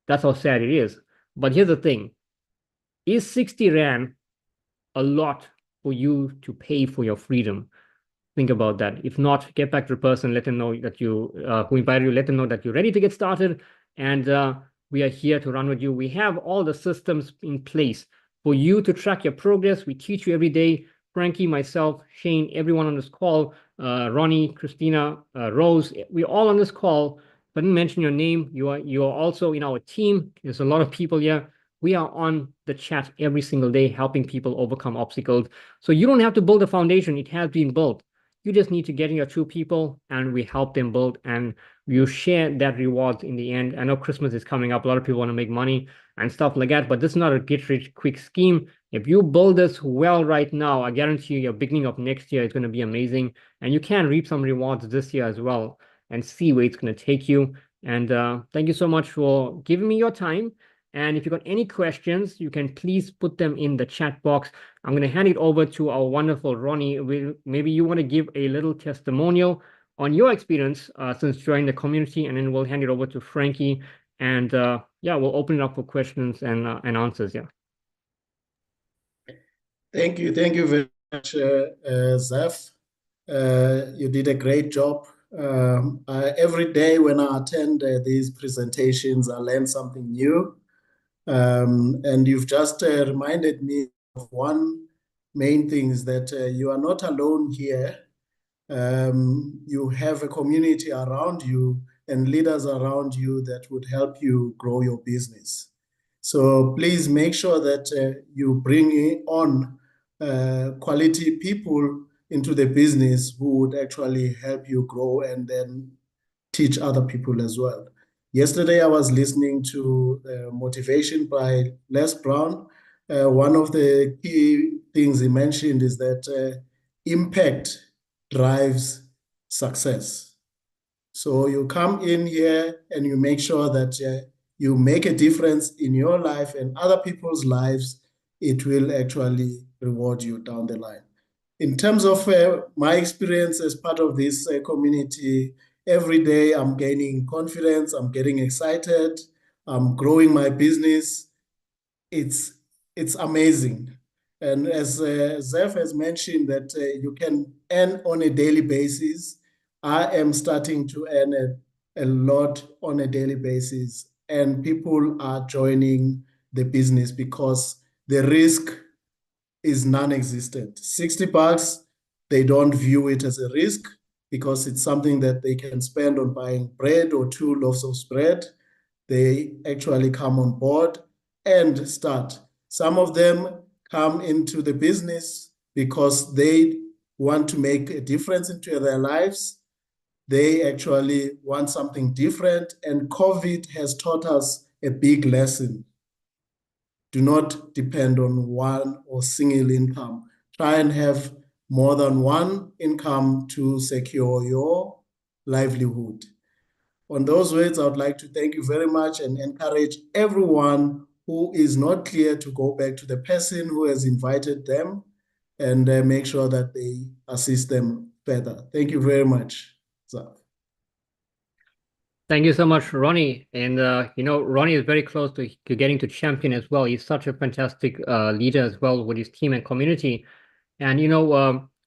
That's how sad it is. But here's the thing. Is 60 Rand a lot for you to pay for your freedom? Think about that. If not, get back to the person, let them know that you, who invited you, let them know that you're ready to get started. And we are here to run with you. We have all the systems in place for you to track your progress. We teach you every day. Frankie, myself, Shane, everyone on this call, Ronnie, Christina, Rose, we're all on this call. If I didn't mention your name, you are also in our team. There's a lot of people here. We are on the chat every single day, helping people overcome obstacles. So you don't have to build a foundation. It has been built. You just need to get in your 2 people, and we help them build, and you share that reward in the end. I know Christmas is coming up. A lot of people want to make money and stuff like that, but this is not a get-rich-quick scheme. If you build this well right now, I guarantee you your beginning of next year is going to be amazing, and you can reap some rewards this year as well and see where it's going to take you. And thank you so much for giving me your time. And if you've got any questions, you can please put them in the chat box. I'm going to hand it over to our wonderful Ronnie. Maybe you want to give a little testimonial on your experience since joining the community, and then we'll hand it over to Frankie. And yeah, we'll open it up for questions and answers. Yeah. Thank you very much, Zeph. You did a great job. Every day when I attend these presentations, I learn something new. And you've just reminded me of one main thing, is that you are not alone here. You have a community around you and leaders around you that would help you grow your business. So please make sure that you bring on quality people into the business who would actually help you grow and then teach other people as well. Yesterday, I was listening to Motivation by Les Brown. One of the key things he mentioned is that impact drives success. So you come in here and you make sure that you make a difference in your life and other people's lives. It will actually reward you down the line. In terms of my experience as part of this community, every day I'm gaining confidence, I'm getting excited, I'm growing my business. It's amazing. And as Zeph has mentioned that you can earn on a daily basis, I am starting to earn a lot on a daily basis, and people are joining the business because the risk is non-existent. $60, they don't view it as a risk because it's something that they can spend on buying bread or 2 loaves of bread. They actually come on board and start. Some of them come into the business because they want to make a difference into their lives. They actually want something different, and COVID has taught us a big lesson. Do not depend on one or single income. Try and have more than one income to secure your livelihood. On those words, I would like to thank you very much and encourage everyone who is not clear to go back to the person who has invited them and make sure that they assist them further. Thank you very much. Thank you so much, Ronnie. And Ronnie is very close to getting to champion as well. He's such a fantastic leader as well with his team and community. And when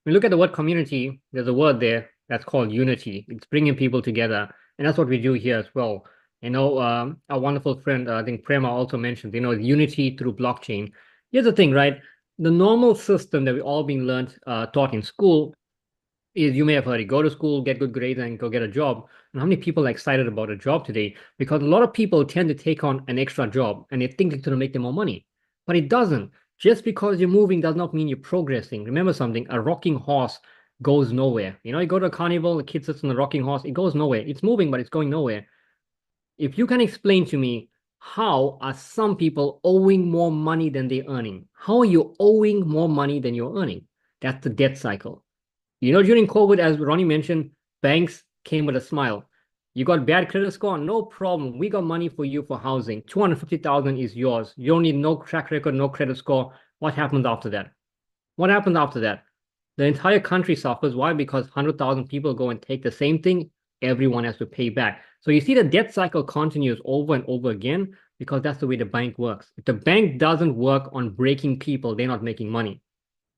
you look at the word community, there's a word there that's called unity. It's bringing people together, and that's what we do here as well. Our wonderful friend, I think Prema also mentioned, unity through blockchain. Here's the thing, right? The normal system that we all been taught in school is, you may have heard it, go to school, get good grades, and go get a job. And how many people are excited about a job today? Because a lot of people tend to take on an extra job and they think it's going to make them more money, but it doesn't. Just because you're moving does not mean you're progressing. Remember something, a rocking horse goes nowhere. You go to a carnival, the kid sits on the rocking horse, it goes nowhere. It's moving, but it's going nowhere. If you can explain to me, how are some people owing more money than they're earning? How are you owing more money than you're earning? That's the debt cycle. During COVID, as Ronnie mentioned, banks came with a smile. You got bad credit score? No problem. We got money for you for housing. 250,000 is yours. You don't need no track record, no credit score. What happens after that? What happens after that? The entire country suffers. Why? Because 100,000 people go and take the same thing. Everyone has to pay back. So you see the debt cycle continues over and over again because that's the way the bank works. If the bank doesn't work on breaking people, they're not making money.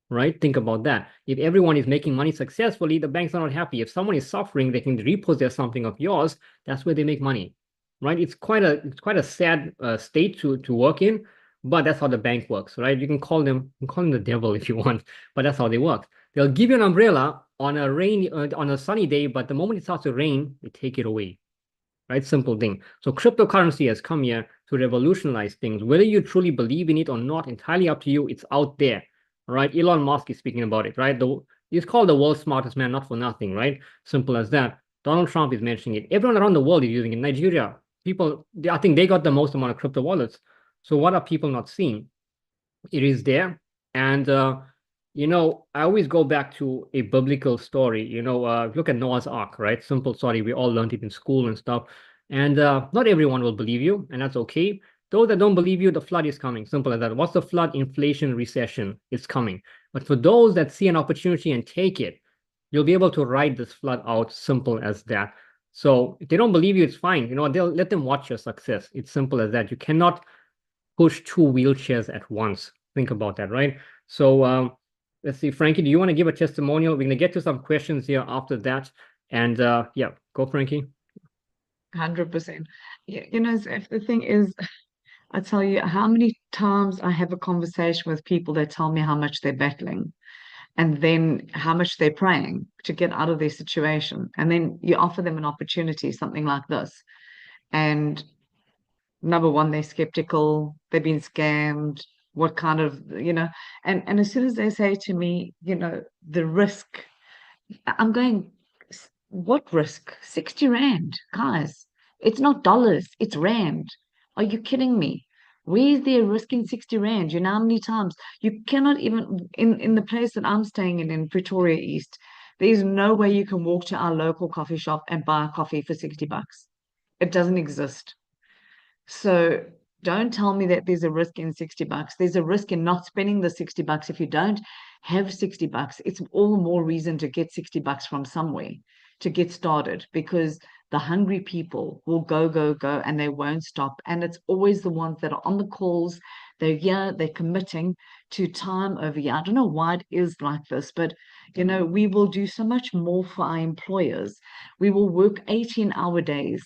Right? Think about that. If everyone is making money successfully, the banks are not happy. If someone is suffering, they can repossess something of yours. That's where they make money, right? It's quite a sad state to work in, but that's how the bank works, right? You can call them the devil if you want, but that's how they work. They'll give you an umbrella on a sunny day, but the moment it starts to rain, they take it away, right? Simple thing. So cryptocurrency has come here to revolutionize things. Whether you truly believe in it or not, entirely up to you. It's out there. Right? Elon Musk is speaking about it, right? He's called the world's smartest man, not for nothing, right? Simple as that. Donald Trump is mentioning it. Everyone around the world is using it. Nigeria, people, I think they got the most amount of crypto wallets. So what are people not seeing? It is there. And, I always go back to a biblical story. Look at Noah's Ark, right? Simple story. We all learned it in school and stuff. And not everyone will believe you, and that's okay. Those that don't believe you, the flood is coming. Simple as that. What's the flood? Inflation, recession. It's coming. But for those that see an opportunity and take it, you'll be able to ride this flood out. Simple as that. So if they don't believe you, it's fine. They'll let them watch your success. It's simple as that. You cannot push 2 wheelchairs at once. Think about that, right? So let's see, Frankie, do you want to give a testimonial? We're going to get to some questions here after that. And yeah, go, Frankie. 100%. Yeah, if the thing is, I tell you how many times I have a conversation with people that tell me how much they're battling and then how much they're praying to get out of their situation. And then you offer them an opportunity, something like this. And number one, they're skeptical, they've been scammed, what kind of, and as soon as they say to me, the risk, I'm going, what risk? 60 Rand, guys. It's not dollars, it's Rand. Are you kidding me? Where's there risking 60 Rand? You know how many times? You cannot even, in the place that I'm staying in Pretoria East, there's no way you can walk to our local coffee shop and buy a coffee for $60. It doesn't exist. So don't tell me that there's a risk in $60. There's a risk in not spending the $60. If you don't have $60, it's all the more reason to get $60 from somewhere to get started, because the hungry people will go, go, go, and they won't stop. And it's always the ones that are on the calls. They're here, they're committing to time over here. I don't know why it is like this, but you know, we will do so much more for our employers. We will work 18-hour days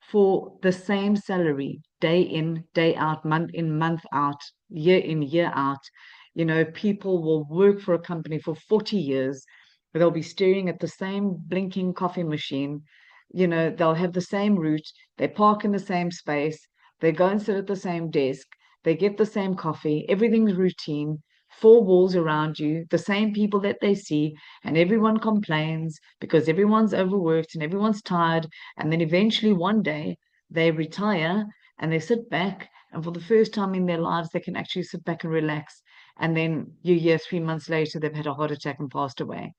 for the same salary, day in, day out, month in, month out, year in, year out. You know, people will work for a company for 40 years. They'll be staring at the same blinking coffee machine. You know, they'll have the same route. They park in the same space. They go and sit at the same desk. They get the same coffee. Everything's routine. 4 walls around you, the same people that they see, and everyone complains because everyone's overworked and everyone's tired. And then eventually one day they retire and they sit back, and for the first time in their lives, they can actually sit back and relax. And then you hear 3 months later, they've had a heart attack and passed away,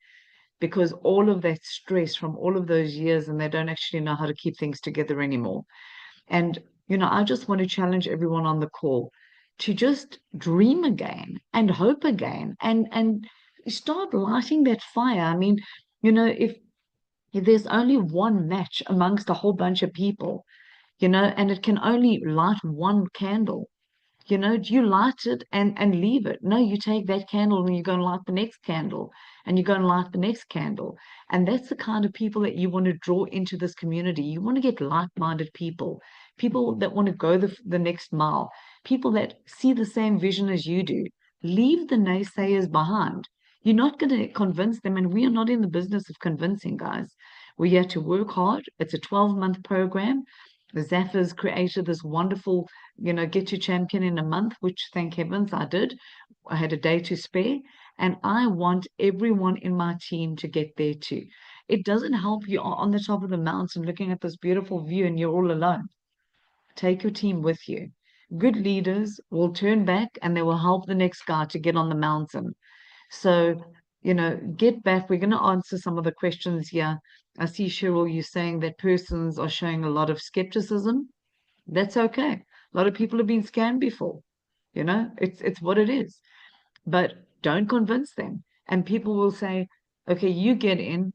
because all of that stress from all of those years, and they don't actually know how to keep things together anymore. And, you know, I just want to challenge everyone on the call to just dream again and hope again, and start lighting that fire. I mean, you know, if there's only one match amongst a whole bunch of people, you know, and it can only light one candle, you know, do you light it and leave it? No, you take that candle and you go and light the next candle, and you go and light the next candle. And that's the kind of people that you want to draw into this community. You want to get like-minded people, people that want to go the next mile, people that see the same vision as you do. Leave the naysayers behind. You're not going to convince them, and we are not in the business of convincing, guys. We're here to work hard. It's a 12-month program. Zafir's created this wonderful, you know, get your champion in a month, which thank heavens I did. I had a day to spare, and I want everyone in my team to get there too. It doesn't help you on the top of the mountain looking at this beautiful view and you're all alone. Take your team with you. Good leaders will turn back and they will help the next guy to get on the mountain. So, you know, get back. We're going to answer some of the questions here. I see, Cheryl, you saying that persons are showing a lot of skepticism. That's okay. A lot of people have been scammed before. You know, it's what it is. But don't convince them. And people will say, okay, you get in,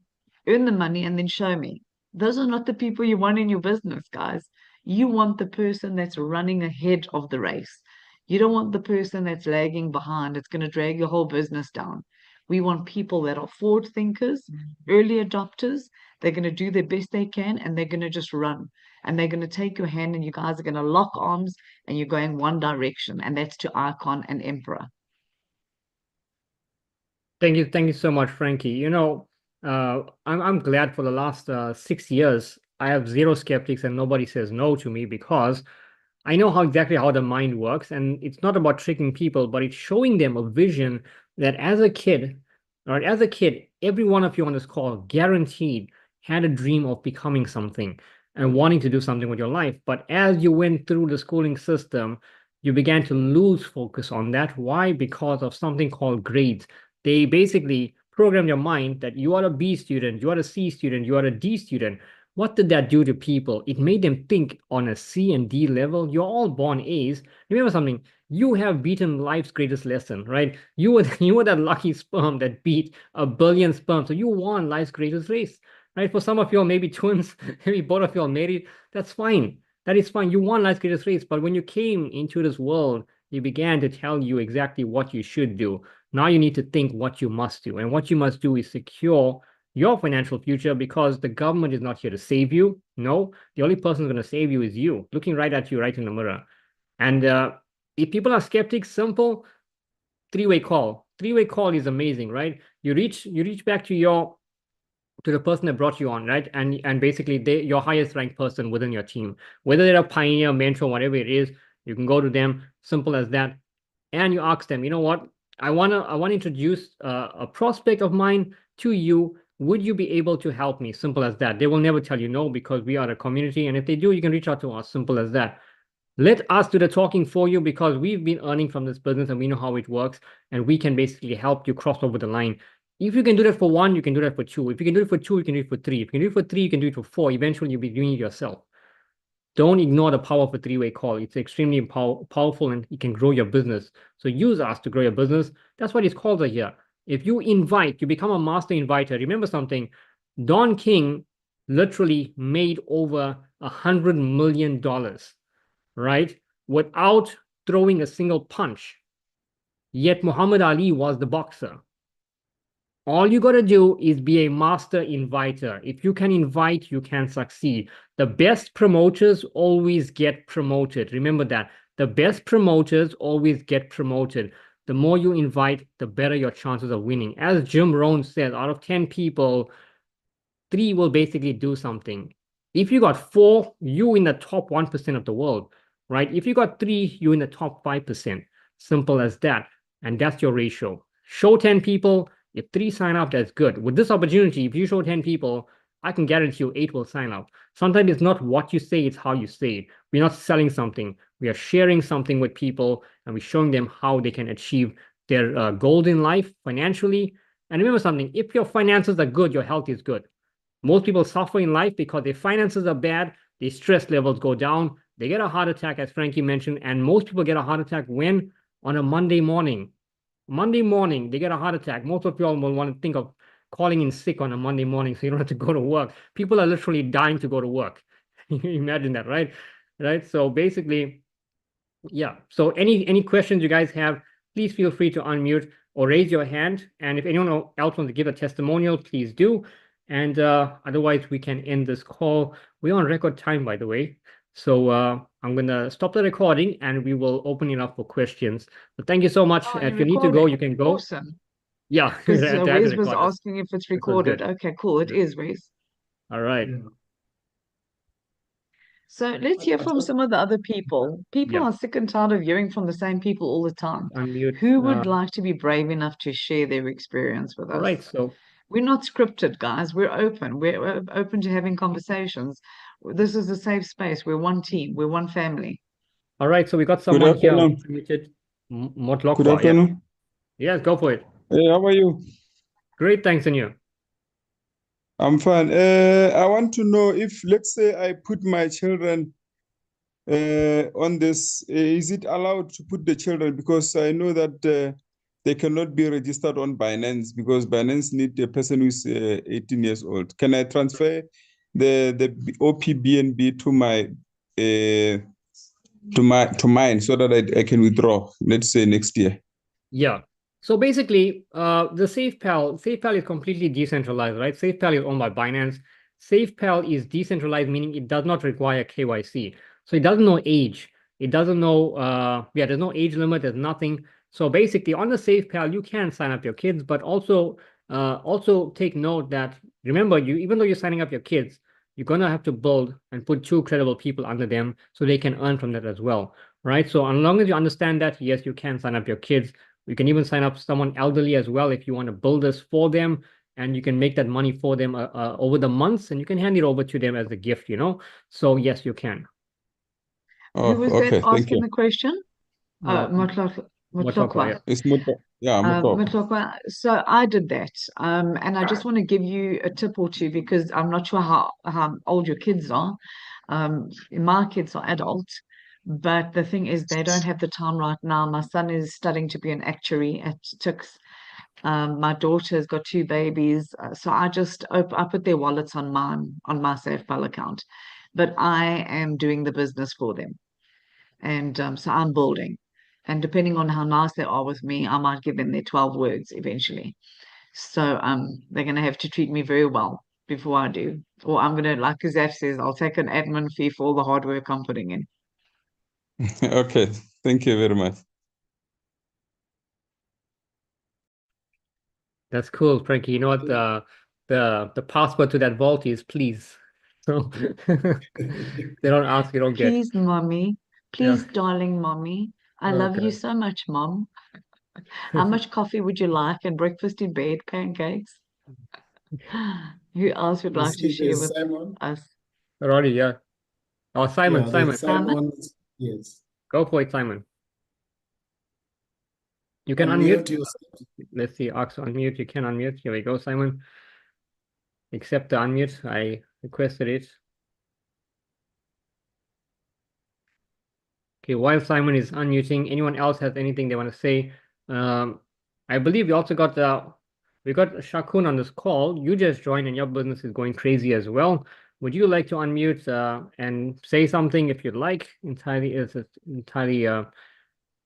earn the money, and then show me. Those are not the people you want in your business, guys. You want the person that's running ahead of the race. You don't want the person that's lagging behind. It's going to drag your whole business down. We want people that are forward thinkers, early adopters. They're going to do the best they can, and they're going to just run. And they're going to take your hand, and you guys are going to lock arms, and you're going one direction, and that's to Icon and Emperor. Thank you so much, Frankie. You know, I'm glad for the last 6 years I have zero skeptics and nobody says no to me, because I know exactly how the mind works, and it's not about tricking people, but it's showing them a vision that as a kid, every one of you on this call guaranteed had a dream of becoming something and wanting to do something with your life. But as you went through the schooling system, you began to lose focus on that. Why? Because of something called grades. They basically program your mind that you are a B student, you are a C student, you are a D student. What did that do to people? It made them think on a C and D level. You're all born A's. Remember something, you have beaten life's greatest lesson, right? You were that lucky sperm that beat 1 billion sperm. So you won life's greatest race, right? For some of you all, maybe twins, maybe both of you all married, that's fine. That is fine. You won life's greatest race. But when you came into this world, you began to tell you exactly what you should do. Now you need to think what you must do. And what you must do is secure your financial future, because the government is not here to save you. No, the only person who's going to save you is you, looking right at you, right in the mirror. And if people are skeptics, simple, 3-way call. 3-way call is amazing, right? You reach back to the person that brought you on, right? And basically your highest ranked person within your team, whether they're a pioneer, mentor, whatever it is, you can go to them, simple as that. And you ask them, you know what? I want to introduce a prospect of mine to you. Would you be able to help me? Simple as that. They will never tell you no, because we are a community. And if they do, you can reach out to us. Simple as that. Let us do the talking for you, because we've been earning from this business and we know how it works. And we can basically help you cross over the line. If you can do that for 1, you can do that for 2. If you can do it for 2, you can do it for 3. If you can do it for 3, you can do it for 4. Eventually, you'll be doing it yourself. don't ignore the power of a three-way call. It's extremely powerful and it can grow your business. So use us to grow your business. That's what these calls are here. If you invite, you become a master inviter. Remember something, Don King literally made over $100 million, right? Without throwing a single punch. Yet Muhammad Ali was the boxer. All you got to do is be a master inviter. If you can invite, you can succeed. The best promoters always get promoted. Remember that. The best promoters always get promoted. The more you invite, the better your chances of winning. As Jim Rohn says, out of 10 people, 3 will basically do something. If you got 4, you in the top 1% of the world, right? If you got 3, you in the top 5%. Simple as that. And that's your ratio. Show 10 people. If 3 sign up, that's good. With this opportunity, if you show 10 people, I can guarantee you 8 will sign up. Sometimes it's not what you say, it's how you say it. We're not selling something. We are sharing something with people and we're showing them how they can achieve their goals in life financially. And remember something, if your finances are good, your health is good. Most people suffer in life because their finances are bad, their stress levels go down, they get a heart attack, as Frankie mentioned, and most people get a heart attack when? On a Monday morning. Monday morning, they get a heart attack. Most of y'all will want to think of calling in sick on a Monday morning so you don't have to go to work. People are literally dying to go to work. You imagine that, right? Right. So basically, yeah. So any questions you guys have, please feel free to unmute or raise your hand. And if anyone else wants to give a testimonial, please do. And otherwise, we can end this call. We're on record time, by the way. So I'm going to stop the recording and we will open it up for questions. But thank you so much. Oh, If you're you need to go, recording. you can go. Awesome. Yeah. Because that has Wes been was recorded. asking if it's was recorded. good. Okay, cool. It is, Wes. All right. Yeah. So let's hear from some of the other people. People Yeah. are sick and tired of hearing from the same people all the time. Unmute. Who would like to be brave enough to share their experience with All us? right. So We're not scripted, guys. We're open. We're open to having conversations. This is a safe space. We're one team. We're one family. all right. So we got someone here afternoon. unmuted. Good Motlokwa. Yeah. afternoon. Yes, go for it. Hey, how are you? Great. Thanks, and you. I'm fine. I want to know if, let's say, I put my children on this, is it allowed to put the children? Because I know that they cannot be registered on Binance because Binance need a person who's 18 years old. Can I transfer the OPBNB to my to mine so that I can withdraw, let's say next year? Yeah. So basically, the SafePal is completely decentralized, right? SafePal is owned by Binance. SafePal is decentralized, meaning it does not require KYC. So it doesn't know age. It doesn't know, there's no age limit, there's nothing. So basically on the SafePal, you can sign up your kids, but also take note that, remember, even though you're signing up your kids, you're going to have to build and put 2 credible people under them so they can earn from that as well, right? So as long as you understand that, yes, you can sign up your kids. You can even sign up someone elderly as well if you want to build this for them, and you can make that money for them over the months, and you can hand it over to them as a gift, So yes, you can. Oh, Who was okay, that thank asking you. the question? Motlokwa, Motlokwa. yeah. It's Motlokwa. Motlokwa. So I did that. And I just want to give you a tip or two because I'm not sure how old your kids are. My kids are adults. But the thing is, they don't have the time right now. My son is studying to be an actuary at Tux. My daughter's got 2 babies. So I just I put their wallets on my SafePal account. But I am doing the business for them. And so I'm building. And depending on how nice they are with me, I might give them their 12 words eventually. So they're going to have to treat me very well before I do. Or I'm going to, like Kuzaf says, I'll take an admin fee for all the hard work I'm putting in. Okay, thank you very much. That's cool, Frankie. You know what the password to that vault is, please. So they don't ask, you don't get. Please, mommy. Please, darling mommy. I love you Okay. so much, mom. How much coffee would you like and breakfast in bed, pancakes? Who else would You like to see share there's with Simon. us? Ronnie, yeah. Oh, Simon, Yeah, Simon. there's Simon. Yes. Go for it, Simon. You can unmute. yourself. Let's see, Ox unmute. You can unmute. Here we go, Simon. Accept the unmute. I requested it. Okay, while Simon is unmuting, anyone else has anything they want to say? I believe we also got Shakun on this call. You just joined and your business is going crazy as well. Would you like to unmute and say something if you'd like? It's entirely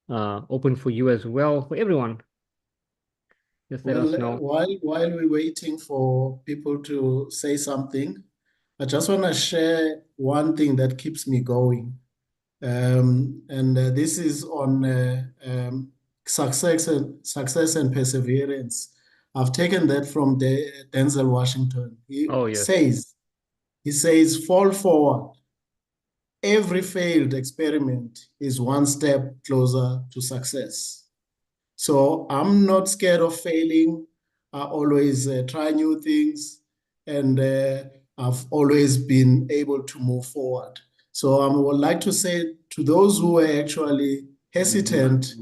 open for you as well, for everyone. Just let us know. While we're waiting for people to say something, I just want to share one thing that keeps me going. This is on success and perseverance. I've taken that from Denzel Washington. He says, fall forward. Every failed experiment is one step closer to success. So I'm not scared of failing. I always try new things, and I've always been able to move forward. So I would like to say to those who are actually hesitant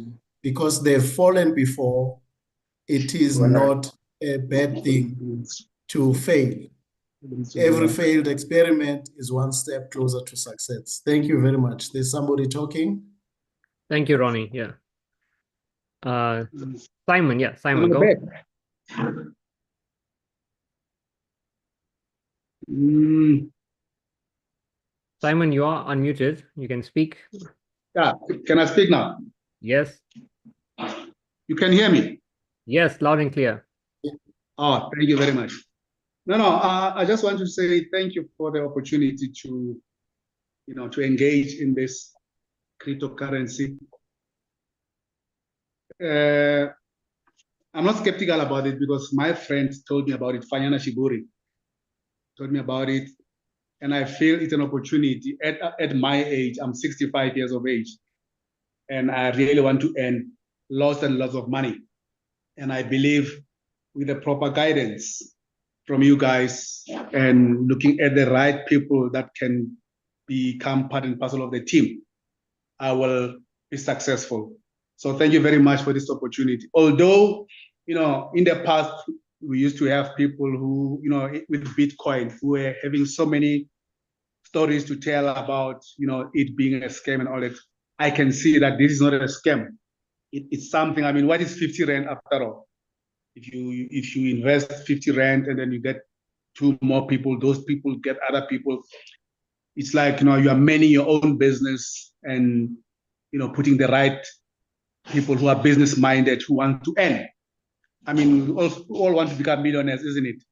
because they've fallen before, it is not a bad thing to fail. Every failed experiment is one step closer to success. Thank you very much. There's somebody talking. Thank you, Ronnie. Yeah. Simon, Simon, go. Simon, you are unmuted. You can speak. Yeah, can I speak now? Yes. You can hear me? Yes, loud and clear. Oh, thank you very much. I just want to say thank you for the opportunity to, to engage in this cryptocurrency. I'm not skeptical about it because my friend told me about it. Fanyana Shiburi told me about it, and I feel it's an opportunity. At my age, I'm 65 years of age, and I really want to earn lots and lots of money. And I believe with the proper guidance from you guys and looking at the right people that can become part and parcel of the team, I will be successful. So thank you very much for this opportunity. Although, in the past, we used to have people who, with Bitcoin, who were having so many stories to tell about, it being a scam and all that. I can see that this is not a scam. It's something, what is 50 Rand after all? If you invest 50 Rand and then you get 2 more people, those people get other people. It's like, you are manning your own business and, putting the right people who are business minded, who want to earn. We all want to become millionaires, isn't it?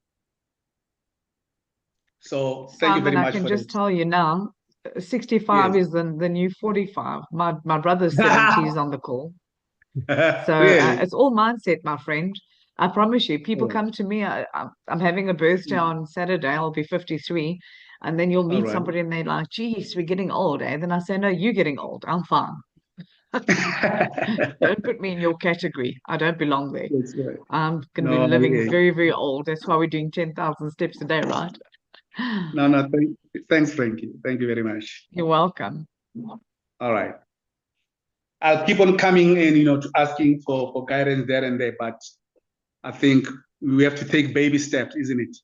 So thank you very much. I can just tell you now, 65 is the new 45. My brother's 70 is on the call. So Really? it's all mindset, my friend. I promise you, people come to me. I'm having a birthday on Saturday. I'll be 53. And then you'll meet somebody and they're like, geez, we're getting old. And then I say, no, you're getting old. I'm fine. Don't put me in your category. I don't belong there. Right. I'm going to be living very, very old. That's why we're doing 10,000 steps a day, right? No, thanks, Frankie. Thank you very much. You're welcome. All right. I'll keep on coming in, to asking for guidance there and there, but I think we have to take baby steps, isn't it?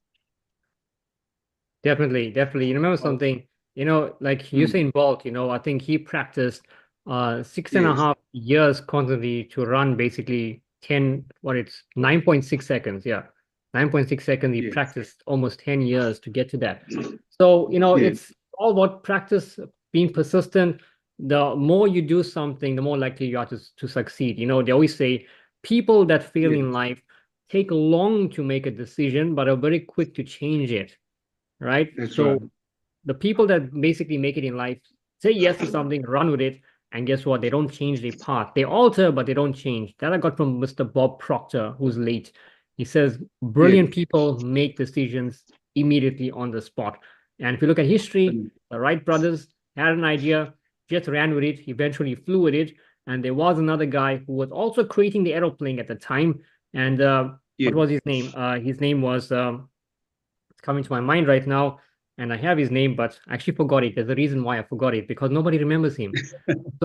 Definitely. You remember something, like Usain Bolt, I think he practiced 6.5 years constantly to run basically 9.6 seconds. Yeah. 9.6 seconds. He practiced almost 10 years to get to that. So, it's all about practice, being persistent. The more you do something, the more likely you are to succeed. They always say people that fail in life take long to make a decision, but are very quick to change it. Right? So the people that basically make it in life say yes to something, run with it, and guess what? They don't change their path. They alter, but they don't change. That I got from Mr. Bob Proctor, who's late. He says, brilliant people make decisions immediately on the spot. And if you look at history, the Wright brothers had an idea, just ran with it, eventually flew with it. And there was another guy who was also creating the aeroplane at the time. And what was his name? His name was, it's coming to my mind right now, and I have his name, but I actually forgot it. There's a reason why I forgot it, because nobody remembers him.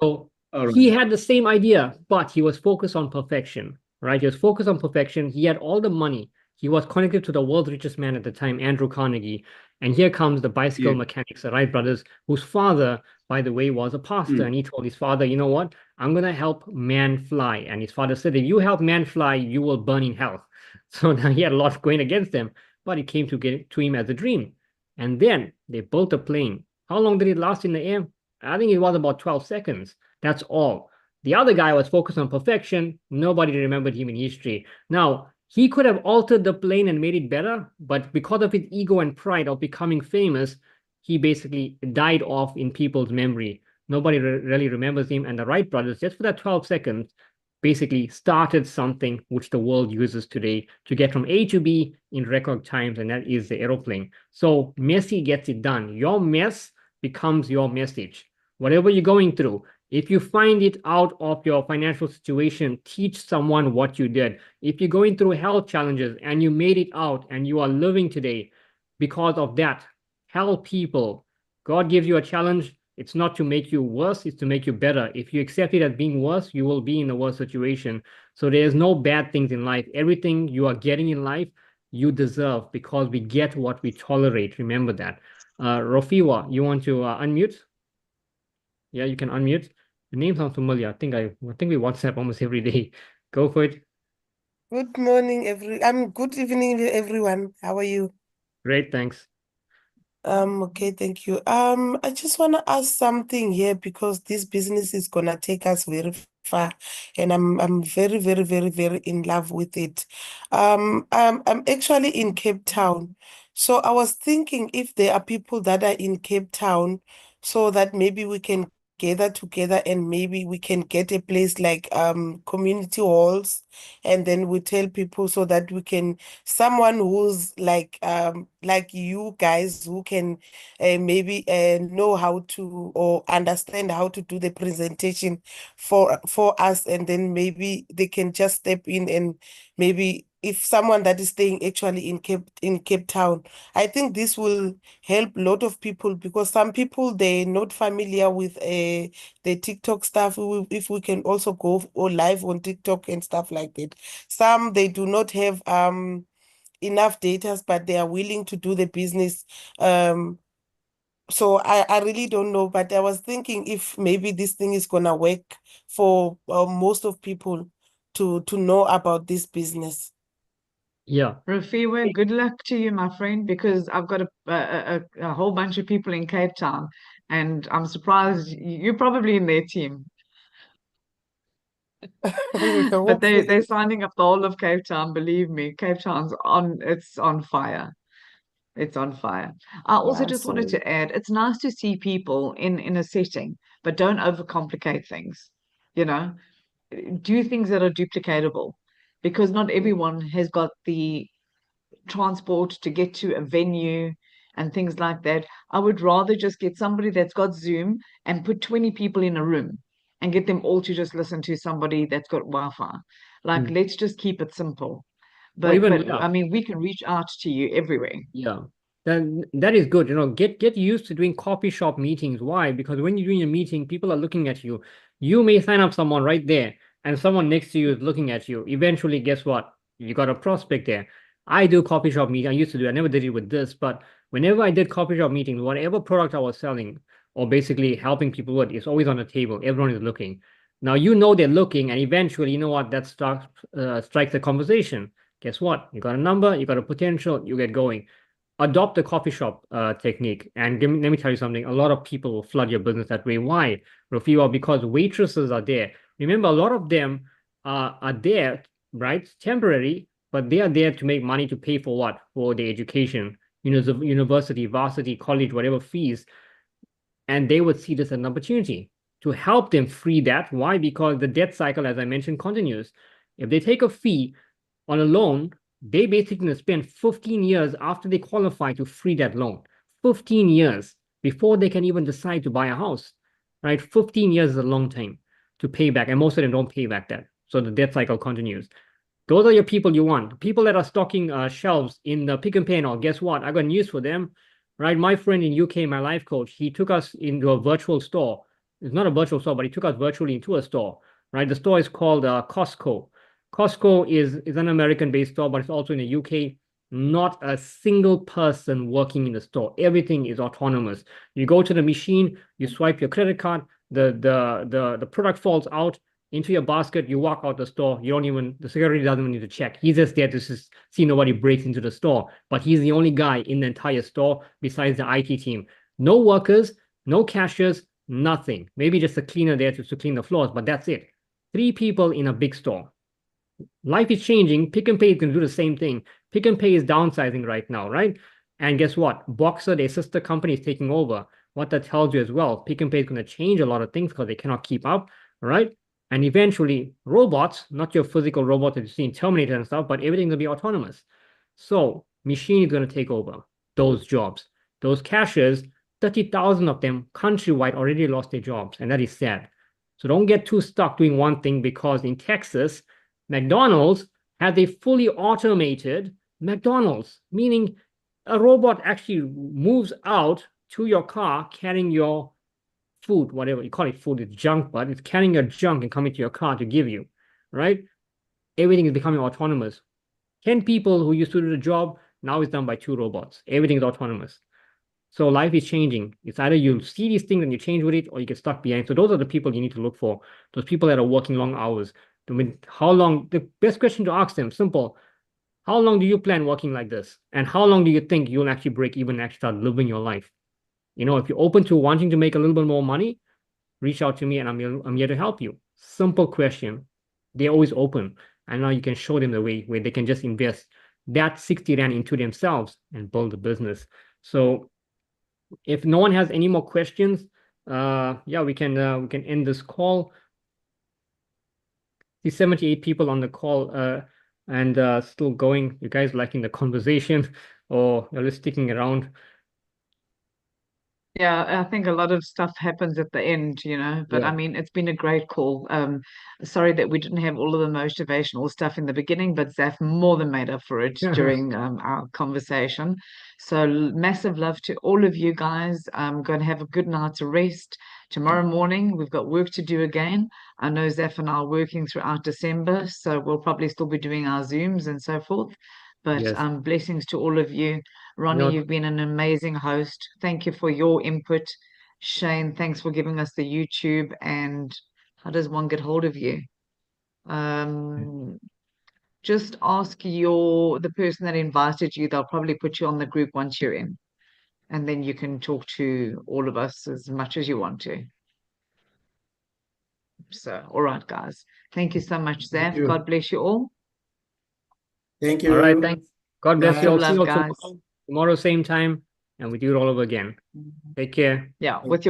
So he had the same idea, but he was focused on perfection. Right? He was focused on perfection. He had all the money. He was connected to the world's richest man at the time, Andrew Carnegie. And here comes the bicycle Yeah. mechanics, the Wright brothers, whose father, by the way, was a pastor. And he told his father, you know what? I'm going to help man fly. And his father said, if you help man fly, you will burn in hell. So now he had a lot going against them, but it came to him as a dream. And then they built a plane. How long did it last in the air? I think it was about 12 seconds. That's all. The other guy was focused on perfection. Nobody remembered him in history. Now, he could have altered the plane and made it better, but because of his ego and pride of becoming famous, he basically died off in people's memory. Nobody really remembers him. And the Wright brothers, just for that 12 seconds, basically started something which the world uses today to get from A to B in record times, and that is the aeroplane. So Messi gets it done. Your mess becomes your message. Whatever you're going through, if you find it out of your financial situation, teach someone what you did. If you're going through health challenges and you made it out and you are living today because of that, help people. God gives you a challenge. It's not to make you worse, it's to make you better. If you accept it as being worse, you will be in a worse situation. So there's no bad things in life. Everything you are getting in life, you deserve, because we get what we tolerate. Remember that. Rofiwa, you want to unmute? Yeah, you can unmute. The name sounds familiar. I think we WhatsApp almost every day. Go for it. Good morning, good evening, everyone. How are you? Great, thanks. Okay, thank you. I just want to ask something here because this business is gonna take us very far, and I'm very, very, very, very in love with it. I'm actually in Cape Town, so I was thinking if there are people that are in Cape Town, so that maybe we can gather together and maybe we can get a place like community halls, and then we tell people so that we can someone who's like you guys who can maybe know how to or understand how to do the presentation for us, and then maybe they can just step in, and maybe if someone that is staying actually in Cape Town, I think this will help a lot of people, because some people they're not familiar with the TikTok stuff. If we can also go or live on TikTok and stuff like that. Some they do not have enough data, but they are willing to do the business. So I really don't know, but I was thinking if maybe this thing is gonna work for most of people to know about this business. Yeah. Rafiwa, good luck to you, my friend, because I've got a whole bunch of people in Cape Town, and I'm surprised you're probably in their team. But they're signing up the whole of Cape Town. Believe me, Cape Town's it's on fire. It's on fire. I also Yeah, just wanted so to add, it's nice to see people in a setting, but don't overcomplicate things. You know, do things that are duplicatable, because not everyone has got the transport to get to a venue and things like that. I would rather just get somebody that's got Zoom and put 20 people in a room and get them all to just listen to somebody that's got Wi-Fi. Like, let's just keep it simple. But I mean, we can reach out to you everywhere. Yeah, that is good. You know, get used to doing coffee shop meetings. Why? Because when you're doing a meeting, people are looking at you. You may sign up someone right there, and someone next to you is looking at you. Eventually, guess what? You got a prospect there. I do coffee shop meetings. I used to do. I never did it with this, but whenever I did coffee shop meetings, whatever product I was selling or basically helping people with, it's always on the table. Everyone is looking. Now you know they're looking, and eventually, you know what? That strikes the conversation. Guess what? You got a number, you got a potential, you get going. Adopt the coffee shop technique. And let me tell you something. A lot of people will flood your business that way. Why, Rafiwa? Because waitresses are there. Remember, a lot of them are there, right? Temporary, but they are there to make money to pay for what? For the education, university, varsity, college, whatever fees. And they would see this as an opportunity to help them free that. Why? Because the debt cycle, as I mentioned, continues. If they take a fee on a loan, they basically spend 15 years after they qualify to free that loan. 15 years before they can even decide to buy a house, right? 15 years is a long time to pay back, and most of them don't pay back that. So the debt cycle continues. Those are your people you want. People that are stocking shelves in the Pick n Pay and all. Guess what? I got news for them, right? My friend in UK, my life coach, he took us into a virtual store. It's not a virtual store, but he took us virtually into a store, right? The store is called Costco. Costco is an American-based store, but it's also in the UK. not a single person working in the store. Everything is autonomous. You go to the machine, you swipe your credit card, the product falls out into your basket, you walk out the store. The security doesn't even need to check. He's just there to see nobody breaks into the store. But he's the only guy in the entire store besides the IT team. No workers, no cashiers, nothing. Maybe just a cleaner there to clean the floors, but that's it. 3 people in a big store. Life is changing. Pick n Pay is going to do the same thing. Pick n Pay is downsizing right now, right? And guess what? Boxer, their sister company, is taking over. What that tells you as well, Pick n Pay is going to change a lot of things because they cannot keep up, right? And eventually, robots, not your physical robot that you see in Terminator and stuff, but everything's going to be autonomous. So, machine is going to take over those jobs. Those cashiers, 30,000 of them countrywide already lost their jobs, and that is sad. So don't get too stuck doing one thing, because in Texas, McDonald's has a fully automated McDonald's, meaning a robot actually moves out to your car carrying your food, whatever you call it, food, it's junk, but it's carrying your junk and coming to your car to give you, right? Everything is becoming autonomous. 10 people who used to do the job, now it's done by 2 robots. Everything is autonomous. So life is changing. It's either you see these things and you change with it, or you get stuck behind. So those are the people you need to look for. Those people that are working long hours. I mean, how long? The best question to ask them, simple. How long do you plan working like this? And how long do you think you'll actually break even and actually start living your life? You know, if you're open to wanting to make a little bit more money, reach out to me and I'm here to help you. Simple question. They're always open. And now you can show them the way where they can just invest that 60 Rand into themselves and build a business. So if no one has any more questions, yeah, we can end this call. The 78 people on the call and still going. You guys liking the conversation, or you're just sticking around? Yeah, I think a lot of stuff happens at the end, you know, but Yeah. I mean, it's been a great call. Sorry that we didn't have all of the motivational stuff in the beginning, but Zaf more than made up for it during our conversation. So massive love to all of you guys. I'm going to have a good night's rest. Tomorrow morning, we've got work to do again. I know Zaf and I are working throughout December, so we'll probably still be doing our Zooms and so forth. But Yes. blessings to all of you. Ronnie, No. you've been an amazing host. Thank you for your input. Shane, thanks for giving us the YouTube. And how does one get hold of you? Just ask the person that invited you. They'll probably put you on the group once you're in. And then you can talk to all of us as much as you want to. So, all right, guys. Thank you so much, Thank Zaf. you. God bless you all. Thank you. All right, thanks. God bless you all. Love, See you all guys. tomorrow, same time, and we do it all over again. Take care. Yeah, with your